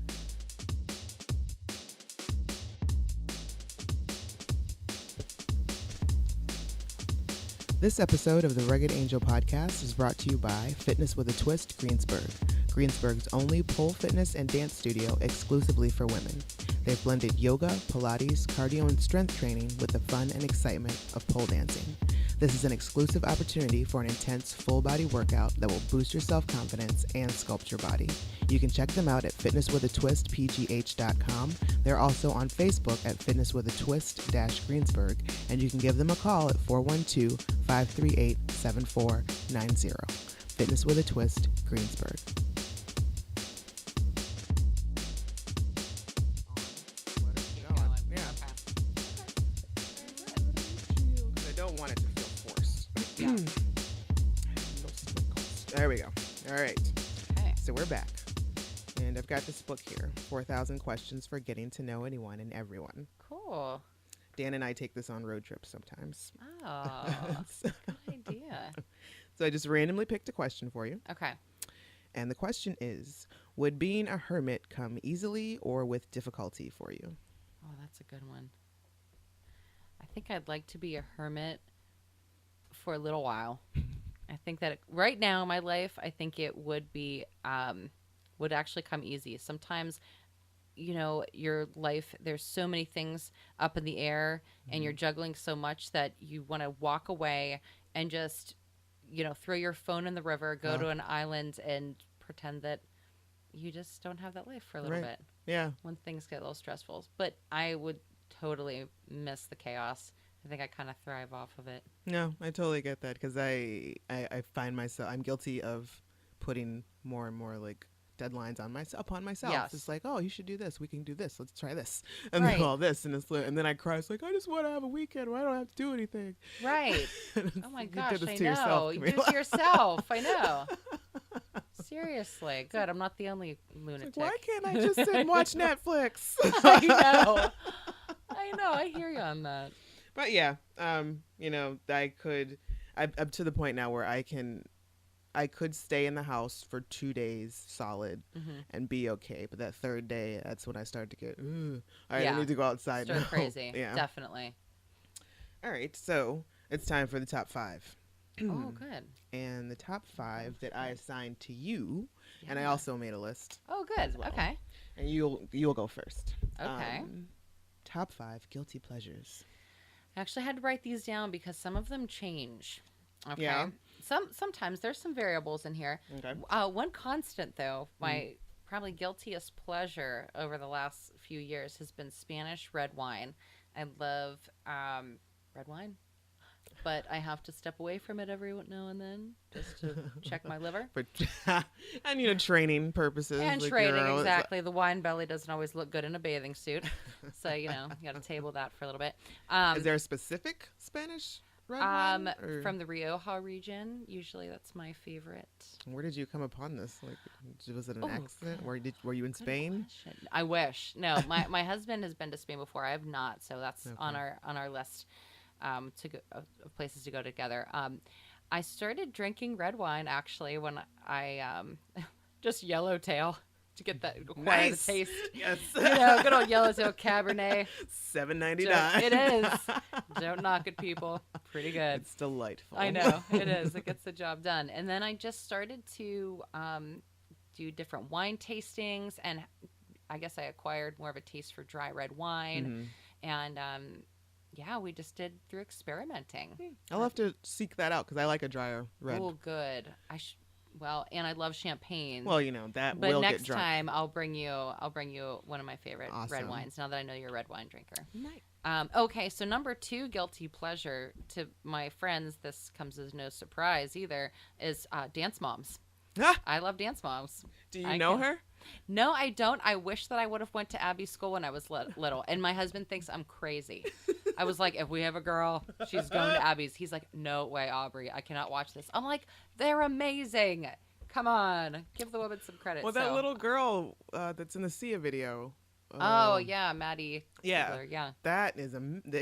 This episode of the Rugged Angel podcast is brought to you by Fitness with a Twist Greensburg, Greensburg's only pole fitness and dance studio exclusively for women. They've blended yoga, Pilates, cardio, and strength training with the fun and excitement of pole dancing. This is an exclusive opportunity for an intense full-body workout that will boost your self-confidence and sculpt your body. You can check them out at fitnesswithatwistpgh.com. They're also on Facebook at fitnesswithatwist-greensburg, and you can give them a call at 412-538-7490. Fitness with a Twist, Greensburg. Keep going. Yeah. Okay. I don't want it to feel forced. Yeah. There we go. All right. Okay. So we're back. And I've got this book here, 4,000 Questions for Getting to Know Anyone and Everyone. Cool. Dan and I take this on road trips sometimes. Oh, so, good idea. so I just randomly picked a question for you. Okay. And the question is, would being a hermit come easily or with difficulty for you? Oh, that's a good one. I think I'd like to be a hermit for a little while. I think that right now in my life, I think it would be, would actually come easy. Sometimes, you know, your life, there's so many things up in the air and you're juggling so much that you want to walk away and just, you know, throw your phone in the river, go to an island and pretend that you just don't have that life for a little Right. bit Yeah. when things get a little stressful. But I would totally miss the chaos I think I kind of thrive off of it. No, I totally get that because I find myself, I'm guilty of putting more and more like deadlines on myself upon myself. It's Yes. like, oh, you should do this. We can do this. Let's try this, and then Right. all this, and and then I cry. It's like I just want to have a weekend where I don't have to do anything. Right. Oh my You did gosh, this I to yourself, know. You do it Kahmeela. to yourself. I know. Seriously. Good. I'm not the only It's like, lunatic. why can't I just sit and watch Netflix? I know. I know. I hear you on that. But yeah, you know, I'm to the point now where I could stay in the house for 2 days solid Hmm. and be okay. But that third day, that's when I start to get, all right, Yeah. I need to go outside Stir now. crazy. Yeah. Definitely. All right, so it's time for the top 5. Oh, good. And the top 5 that I assigned to you, and I Yeah. also made a list, Oh, good. well. Okay. and you'll go first. Okay. Top 5 guilty pleasures. I actually had to write these down because some of them change. Okay. Yeah. Sometimes there's some variables in here. Okay. One constant though, my probably guiltiest pleasure over the last few years has been Spanish red wine. I love red wine, but I have to step away from it every now and then just to check my liver. For and training purposes And like training, your own- exactly. The wine belly doesn't always look good in a bathing suit. So, you got to table that for a little bit. Is there a specific Spanish red wine? Or From the Rioja region, usually that's my favorite. where did you come upon this? Like, was it an Oh, accident? Were you in Good Spain? question. I wish. No, my husband has been to Spain before. I have not, so that's on Okay. our list to go, of places to go together. I started drinking red wine actually when I just yellowtail to get that acquire Nice. the taste. Yes. Good old yellowtail Cabernet. $7.99. It is. Don't knock it, people. Pretty good. It's delightful. I know it is. It gets the job done. And then I just started to do different wine tastings, and I guess I acquired more of a taste for dry red wine. Mhm. And yeah, we just did through experimenting. I'll have to seek that out because I like a drier red. Oh, good. Well, and I love champagne. Well, that but will next get drunk. time I'll bring you one of my favorite red Awesome. wines. Now that I know you're a red wine drinker. Nice. Okay, so number 2 guilty pleasure to my friends, this comes as no surprise either, is dance moms. Ah, I love dance moms. do you I know can- her? No, I don't. I wish that I would have went to Abby's school when I was little, and my husband thinks I'm crazy. I was like, if we have a girl, she's going to Abby's. He's like, no way, Aubrey, I cannot watch this. I'm like, they're amazing. Come on, give the woman some credit. Well, that So- little girl that's in the Sia video. Oh yeah, Maddie. Yeah. Ziegler, yeah. That is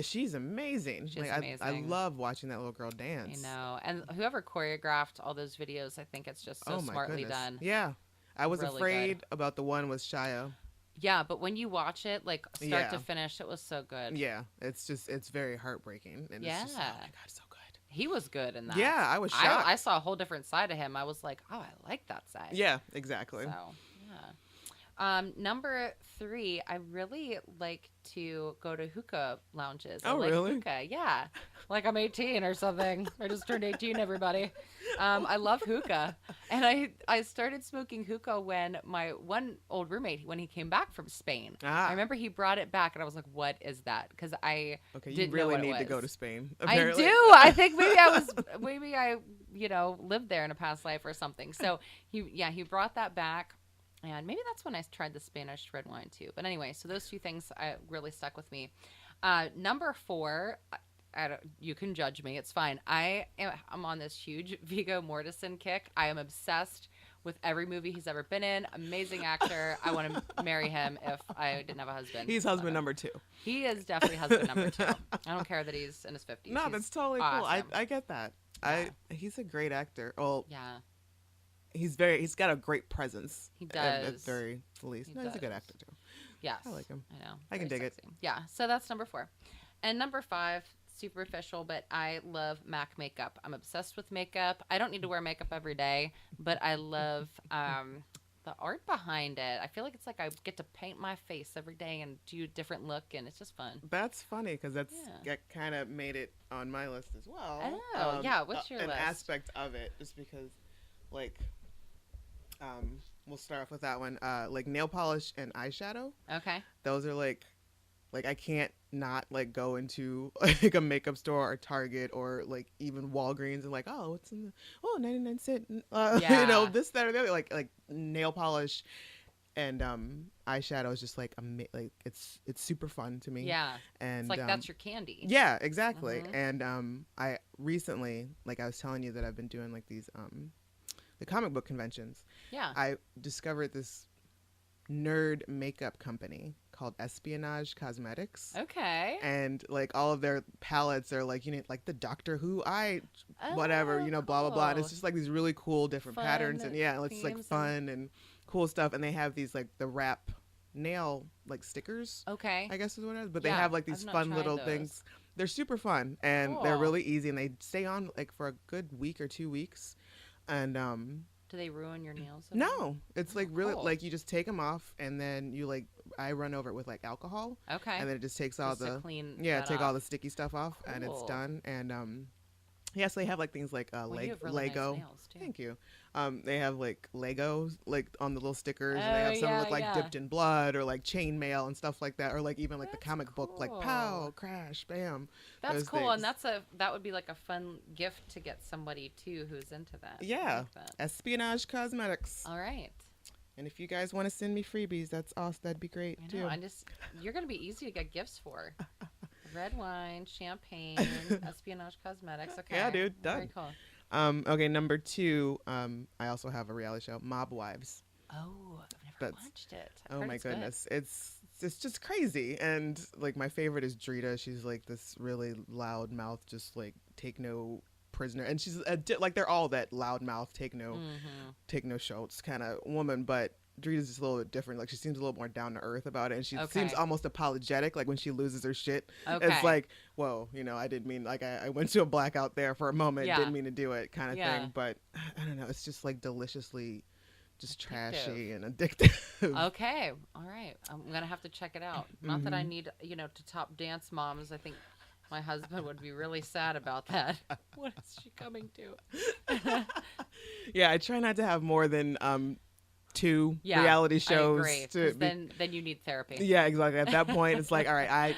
she's amazing. She's I amazing. love watching that little girl dance. I know, and whoever choreographed all those videos, I think it's just so Oh my smartly goodness. done. Yeah. I was Really afraid about the one with Shia. Yeah, but when you watch it, like start to Yeah. finish, it was so good. Yeah. It's very heartbreaking. And it's just, oh Yeah. my God, so good. He was good in that. Yeah, I was shocked. I saw a whole different side of him. I was like, oh, I like that side. Yeah, exactly. So, yeah. Number 3, I really like to go to hookah lounges. I Oh, like really? Hookah, yeah. Like I'm 18 or something. I just turned 18, everybody. I love hookah. And I started smoking hookah when my one old roommate, when he came back from Spain. I Ah, remember he brought it back, and I was like, what is that? Because I okay. You didn't know really what it need to go was. to Spain. I Apparently. do. I think maybe I lived there in a past life or something. So he brought that back, and maybe that's when I tried the Spanish red wine too. But anyway, so those 2 things really stuck with me. Number 4, you can judge me. It's fine. I'm on this huge Viggo Mortensen kick. I am obsessed with every movie he's ever been in. Amazing actor. I want to marry him if I didn't have a husband. He's husband number 2. He is definitely husband number 2. I don't care that he's in his 50s. No, He's that's totally awesome. cool. I get that. Yeah. He's a great actor. Well, Yeah, he's got a great presence. he At does. very least. He No, he's a good does. actor too. Yes. I like him. I know. I can Very dig it. sexy. Yeah. So that's number 4. And number 5, superficial, but I love MAC makeup. I'm obsessed with makeup. I don't need to wear makeup every day, but I love the art behind it. I feel like it's like I get to paint my face every day and do a different look, and it's just fun. That's funny because that kind of made it on my list as well. Oh, yeah. What's your an list? aspect of it, just because, like, we'll start off with that one. Like nail polish and eyeshadow. Okay. Those are like Like I can't not like go into like a makeup store or Target or like even Walgreens and like, oh, what's in the 99 cent Yeah. this, that, or the other, like nail polish and eyeshadow is just like like it's super fun to me. Yeah. It's And like that's your candy. yeah, exactly. Mm-hmm. And I recently, like I was telling you that I've been doing like these the comic book conventions. Yeah. I discovered this nerd makeup company called Espionage Cosmetics. Okay. And like all of their palettes are like, like the Doctor Who eye whatever, Oh, blah blah blah, and it's cool. just like these really cool different Fun patterns, and yeah, it's like themes fun and cool stuff. And they have these like the wrap nail like stickers, okay. I guess is what it is, but they Yeah, have like I've these not fun tried little those. things. They're super fun and they're Cool. really easy, and they stay on like for a good week or 2 weeks. And Do they ruin your nails at all? no, it's like Oh, really cool. like you just take them off, and then you like I run over it with like alcohol, Okay. and then it just takes all Just to the clean take that all off. the sticky stuff off, and it's Cool. done. And yes, they have like things like Well, you have really Lego. nice nails too. Thank you. They have like Legos like on the little stickers, and they Oh, have some that yeah, look like yeah. dipped in blood or like chainmail and stuff like that, or like even like the That's comic book like cool. pow crash bam. That's those cool, and things. that would be like a fun gift to get somebody too who's into that. I Yeah, like that. Espionage Cosmetics. All right. And if you guys want to send me freebies, that's awesome. That'd be great I too. know. You're gonna be easy to get gifts for. Red wine, champagne, espionage cosmetics. Okay. Yeah, dude, done. Very cool. Okay, number 2. I also have a reality show, Mob Wives. Oh, I've never That's- watched it. I've Oh heard my it's good. goodness, it's just crazy. And like my favorite is Drita. She's like this really loud mouth, just like take no prisoner, and she's like they're all that loud mouth, take no shots kind of woman, but Drita's just a little bit different. Like she seems a little more down to earth about it, and she Okay. seems almost apologetic. Like when she loses her shit, Okay. it's like, whoa, I didn't mean like I went to a blackout there for a moment, Yeah. didn't mean to do it, kind of Yeah. thing. But I don't know, it's just like deliciously, just trashy Addictive. and addictive. Okay. All right. I'm going to have to check it out. Not that I Mm-hmm. need, to top dance moms. I think my husband would be really sad about that. What is she coming to? Yeah, I try not to have more than 2 Yeah, reality I shows. agree. 'Cause then you need therapy. Yeah, exactly. At that point, it's like, all right,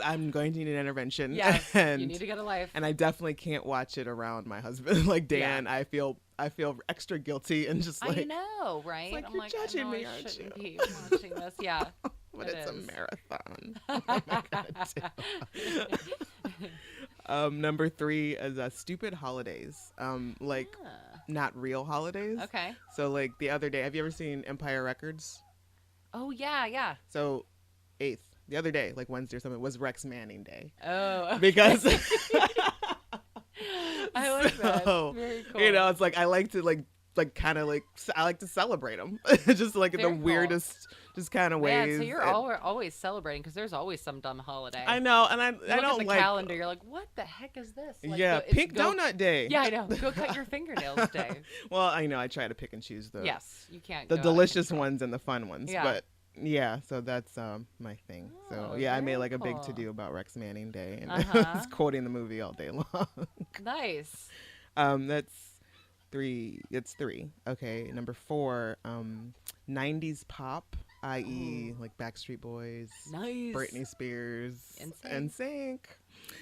I'm going to need an intervention. Yes, and, you need to get a life. and I definitely can't watch it around my husband. Like Dan, I feel extra guilty and just I like, know, right? like, I'm you're like, judging I know me, I aren't shouldn't you? be watching this. Yeah. but it it's a is. marathon. What am I gonna do? Number 3 is stupid holidays. Like Ah, not real holidays. okay. So like the other day, have you ever seen Empire Records? Oh, yeah, yeah. So 8th, the other day, like Wednesday or something, was Rex Manning Day. Oh, okay. Because I like that. So, Very cool. it's like I like to kind of like I like to celebrate them, just like in the Very cool. weirdest, just kind of ways. Man, so you're and- always celebrating because there's always some dumb holiday. I know, and I You I look don't at the like calendar. You're like, what the heck is this? Like, yeah, it's Pink go- Donut Day. Yeah, I know. Go cut your fingernails day. Well, I know I try to pick and choose Yes, you can't. the go out of delicious control. ones and the fun ones, Yeah. but. Yeah, so that's my thing. So Oh, yeah, I made very like a big cool. to do about Rex Manning Day, and I Uh-huh. was quoting the movie all day long. Nice. That's 3. It's 3. Okay, number 4. 90s pop, i.e., like Backstreet Boys, Nice. Britney Spears, NSYNC. NSYNC.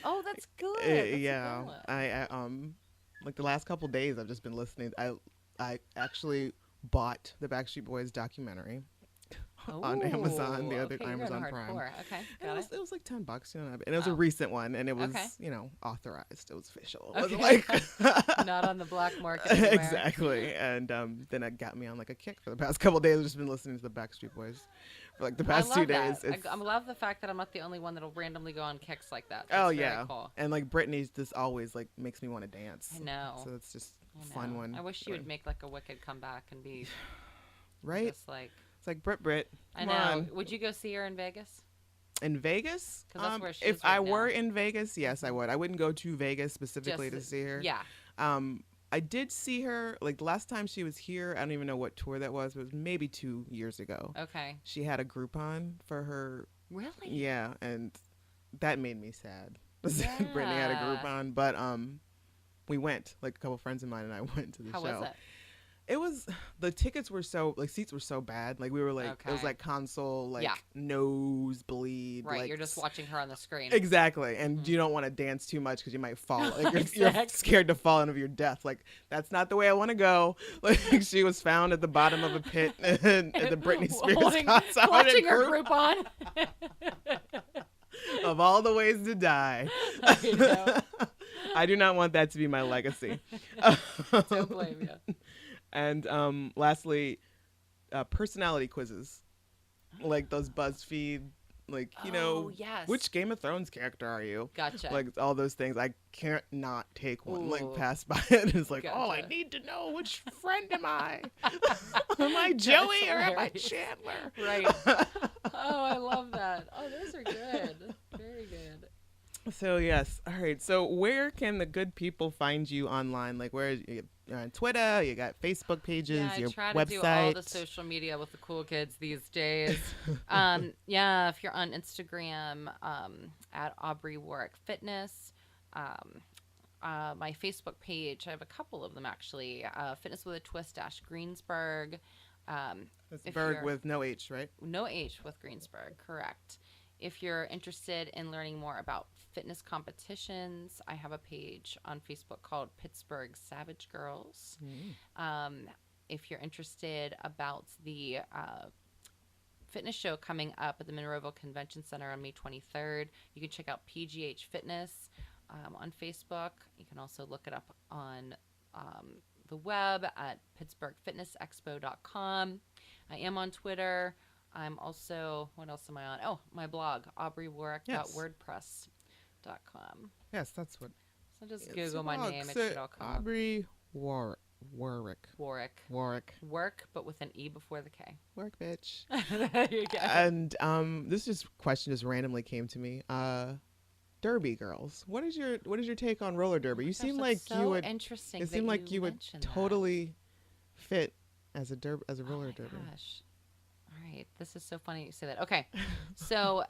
Oh, that's good. That's a Yeah, good one. I like the last couple days I've just been listening. I actually bought the Backstreet Boys documentary on Amazon, the Ooh, other okay, you're Amazon going Prime. hardcore. Okay, And got it it. was like $10, and it was a Oh. recent one, and it was Okay. authorized. It was official. It was Okay. like Not on the black market anywhere. exactly. And then it got me on like a kick for the past couple days. I've just been listening to the Backstreet Boys for like the past I 2 love days. that. I love the fact that I'm not the only one that'll randomly go on kicks like that. Oh That's very yeah, cool. and like Britney's just always like makes me want to dance. I know. So it's just I a fun know. one. I wish you would make like a wicked comeback and be right. just like. It's like Brit. I Come know. on. Would you go see her in Vegas? In Vegas? 'Cause that's where she if is right I now. were in Vegas, yes, I would. I wouldn't go to Vegas specifically to Just- see her. Yeah. I did see her like the last time she was here. I don't even know what tour that was. But it was maybe 2 years ago. Okay. She had a Groupon for her. Really? Yeah, and that made me sad. Brittany had a Yeah. Groupon, but we went. Like a couple friends of mine and I went to the How show. was it? It was the tickets were so like seats were so bad. Like we were like it was Okay. like console like Yeah. nosebleed Right. like You're just watching her on the screen. exactly, and Hmm. you don't want to dance too much because you might fall. Like you're Exactly. scared to fall into your death. Like that's not the way I want to go. Like she was found at the bottom of a pit at the Britney Spears concert Watching in her group Groupon. of all the ways to die. I know. I do not want that to be my legacy. Don't blame you. And lastly, personality quizzes, like those BuzzFeed, like Oh, yes. which Game of Thrones character are you? Gotcha. Like all those things. I can't not take one. Like Ooh. pass by it. It's like, oh, I Gotcha. need to know which friend am I? Am I That's Joey or am I hilarious. Chandler? Right. Oh, I love that. Oh, those are good. Very good. So yes, all right. So where can the good people find you online? Like where you're on Twitter, you got Facebook pages, Yeah, I your try to website. do all the social media with the cool kids these days. Yeah, if you're on Instagram, at Aubrey Worek Fitness, um, my Facebook page, I have a couple of them actually. Fitness with a Twist dash Greensburg. It's if Berg you're- with no H, right? No H with Greensburg, correct. If you're interested in learning more about fitness competitions, I have a page on Facebook called Pittsburgh Savage Girls. If you're interested about the fitness show coming up at the Monroeville Convention Center on May 23rd, you can check out PGH Fitness on Facebook. You can also look it up on the web at pittsburghfitnessexpo.com. I am on Twitter. I'm also, what else am I on? Oh, my blog, aubreyworek.wordpress.com. Yes, that's what. So just it's Google my about. name. It So, should all come up. Aubrey Worek. Warwick. Work, but with an E before the K. Work, bitch. There you go. And this question just randomly came to me. Derby girls. What is your take on roller derby? You Gosh, seem that's like so you would. interesting. It seemed like you would mentioned that. totally fit as a Oh roller my derby. gosh. All right. This is so funny you say that. Okay. So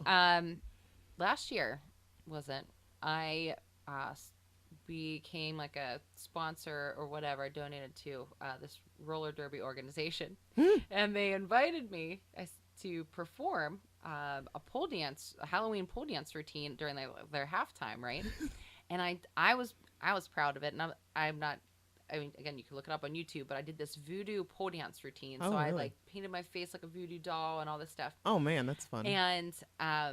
last year, wasn't I became like a sponsor or whatever, donated to this roller derby organization. And they invited me to perform a Halloween pole dance routine during their halftime, right? And I was proud of it. And I'm not, I mean, again, you can look it up on YouTube, but I did this voodoo pole dance routine. Oh, So I really? like painted my face like a voodoo doll and all this stuff. Oh man, that's fun. And, I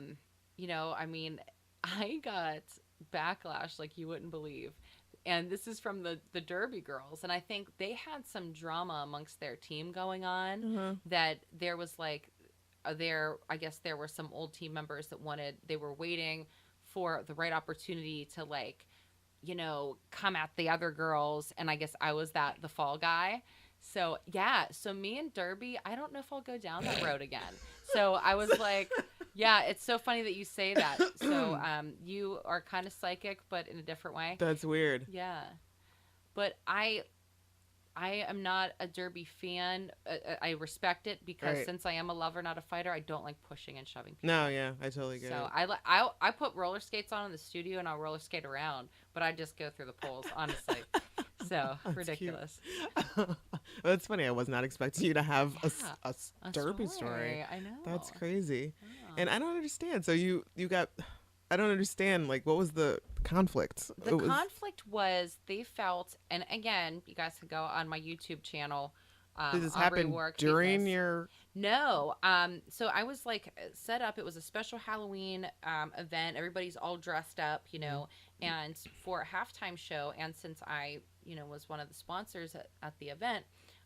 mean, I got backlash like you wouldn't believe. And this is from the Derby girls. And I think they had some drama amongst their team going on that there was like, I guess there were some old team members that they were waiting for the right opportunity to like, come at the other girls. And I guess I was the fall guy. So yeah, so me and Derby, I don't know if I'll go down that road again. So I was like, yeah, it's so funny that you say that. So you are kind of psychic, but in a different way. That's weird. Yeah, but I am not a Derby fan. I respect it because Right. since I am a lover, not a fighter, I don't like pushing and shoving people. No, yeah, I totally get So it. I put roller skates on in the studio and I'll roller skate around, but I just go through the poles, honestly. So That's ridiculous. That's funny. I was not expecting you to have Yeah, a derby story. I know. That's crazy. Yeah. And I don't understand. So you got. I don't understand. Like, what was the conflict? The conflict was they felt, and again, you guys can go on my YouTube channel. Did this Aubrey happen Worek during Fitness. your? No. So I was like set up. It was a special Halloween event. Everybody's all dressed up, and for a halftime show. And since I, was one of the sponsors at the event,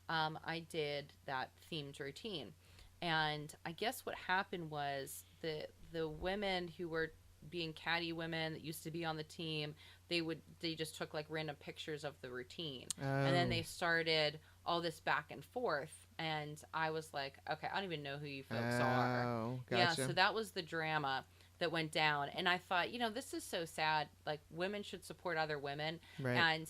I did that themed routine. And I guess what happened was the women who were being catty women that used to be on the team, they just took like random pictures of the routine. And then they started all this back and forth, and I was like, okay, I don't even know who you folks are. Oh, Yeah, gotcha. so that was the drama that went down. And I thought, this is so sad. Like, women should support other women. Right. And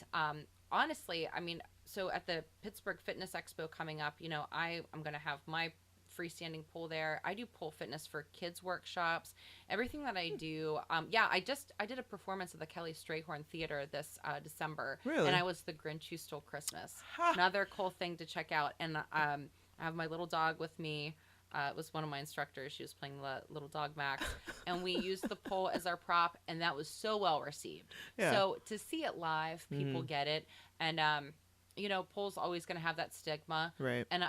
honestly, I mean, so at the Pittsburgh Fitness Expo coming up, I'm going to have my freestanding pool there. I do pole fitness for kids workshops. Everything that I do. I did a performance at the Kelly Strayhorn Theater this December. Really? And I was the Grinch who stole Christmas. Ha! Another cool thing to check out. And I have my little dog with me. It was one of my instructors. She was playing the little dog Max, and we used the pole as our prop, and that was so well received. Yeah. So to see it live, people get it, and pole's always going to have that stigma, Right. and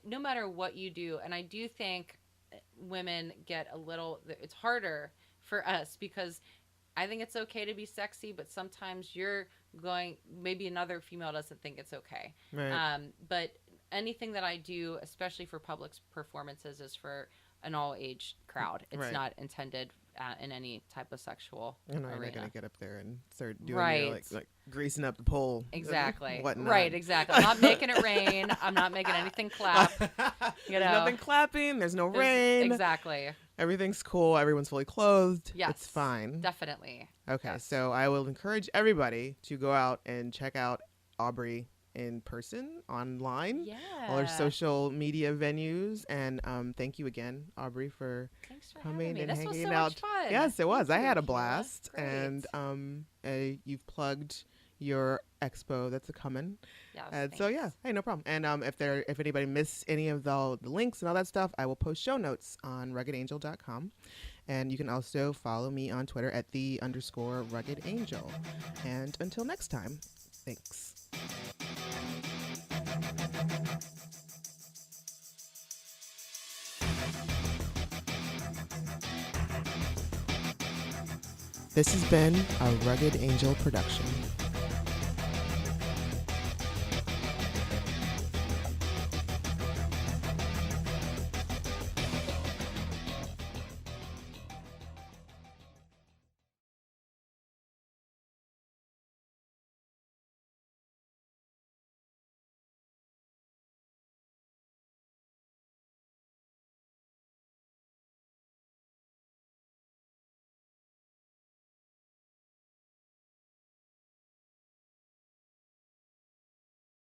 no matter what you do, and I do think women get it's harder for us because I think it's okay to be sexy, but sometimes maybe another female doesn't think it's okay. Right. But anything that I do, especially for public performances, is for an all-age crowd. It's Right. not intended in any type of sexual You're not arena. going to get up there and start doing Right. your, like greasing up the pole. Exactly. Whatnot. Right, exactly. I'm not making it rain. I'm not making anything clap. There's nothing clapping. There's no rain. Exactly. Everything's cool. Everyone's fully clothed. Yes. It's fine. Definitely. Okay, Yes. so I will encourage everybody to go out and check out Aubrey in person, online, Yeah. all our social media venues. And thank you again, Aubrey, for Thanks for coming having me. and This hanging was so out. much fun. Yes, it was. Thank I you, had a Kahmeela. blast. Great. And you've plugged your expo that's coming. Yes, And so yeah, thanks. hey, no problem. And if anybody missed any of the links and all that stuff, I will post show notes on ruggedangel.com. And you can also follow me on Twitter at @the_ruggedangel. And until next time, thanks. This has been a Rugged Angel production.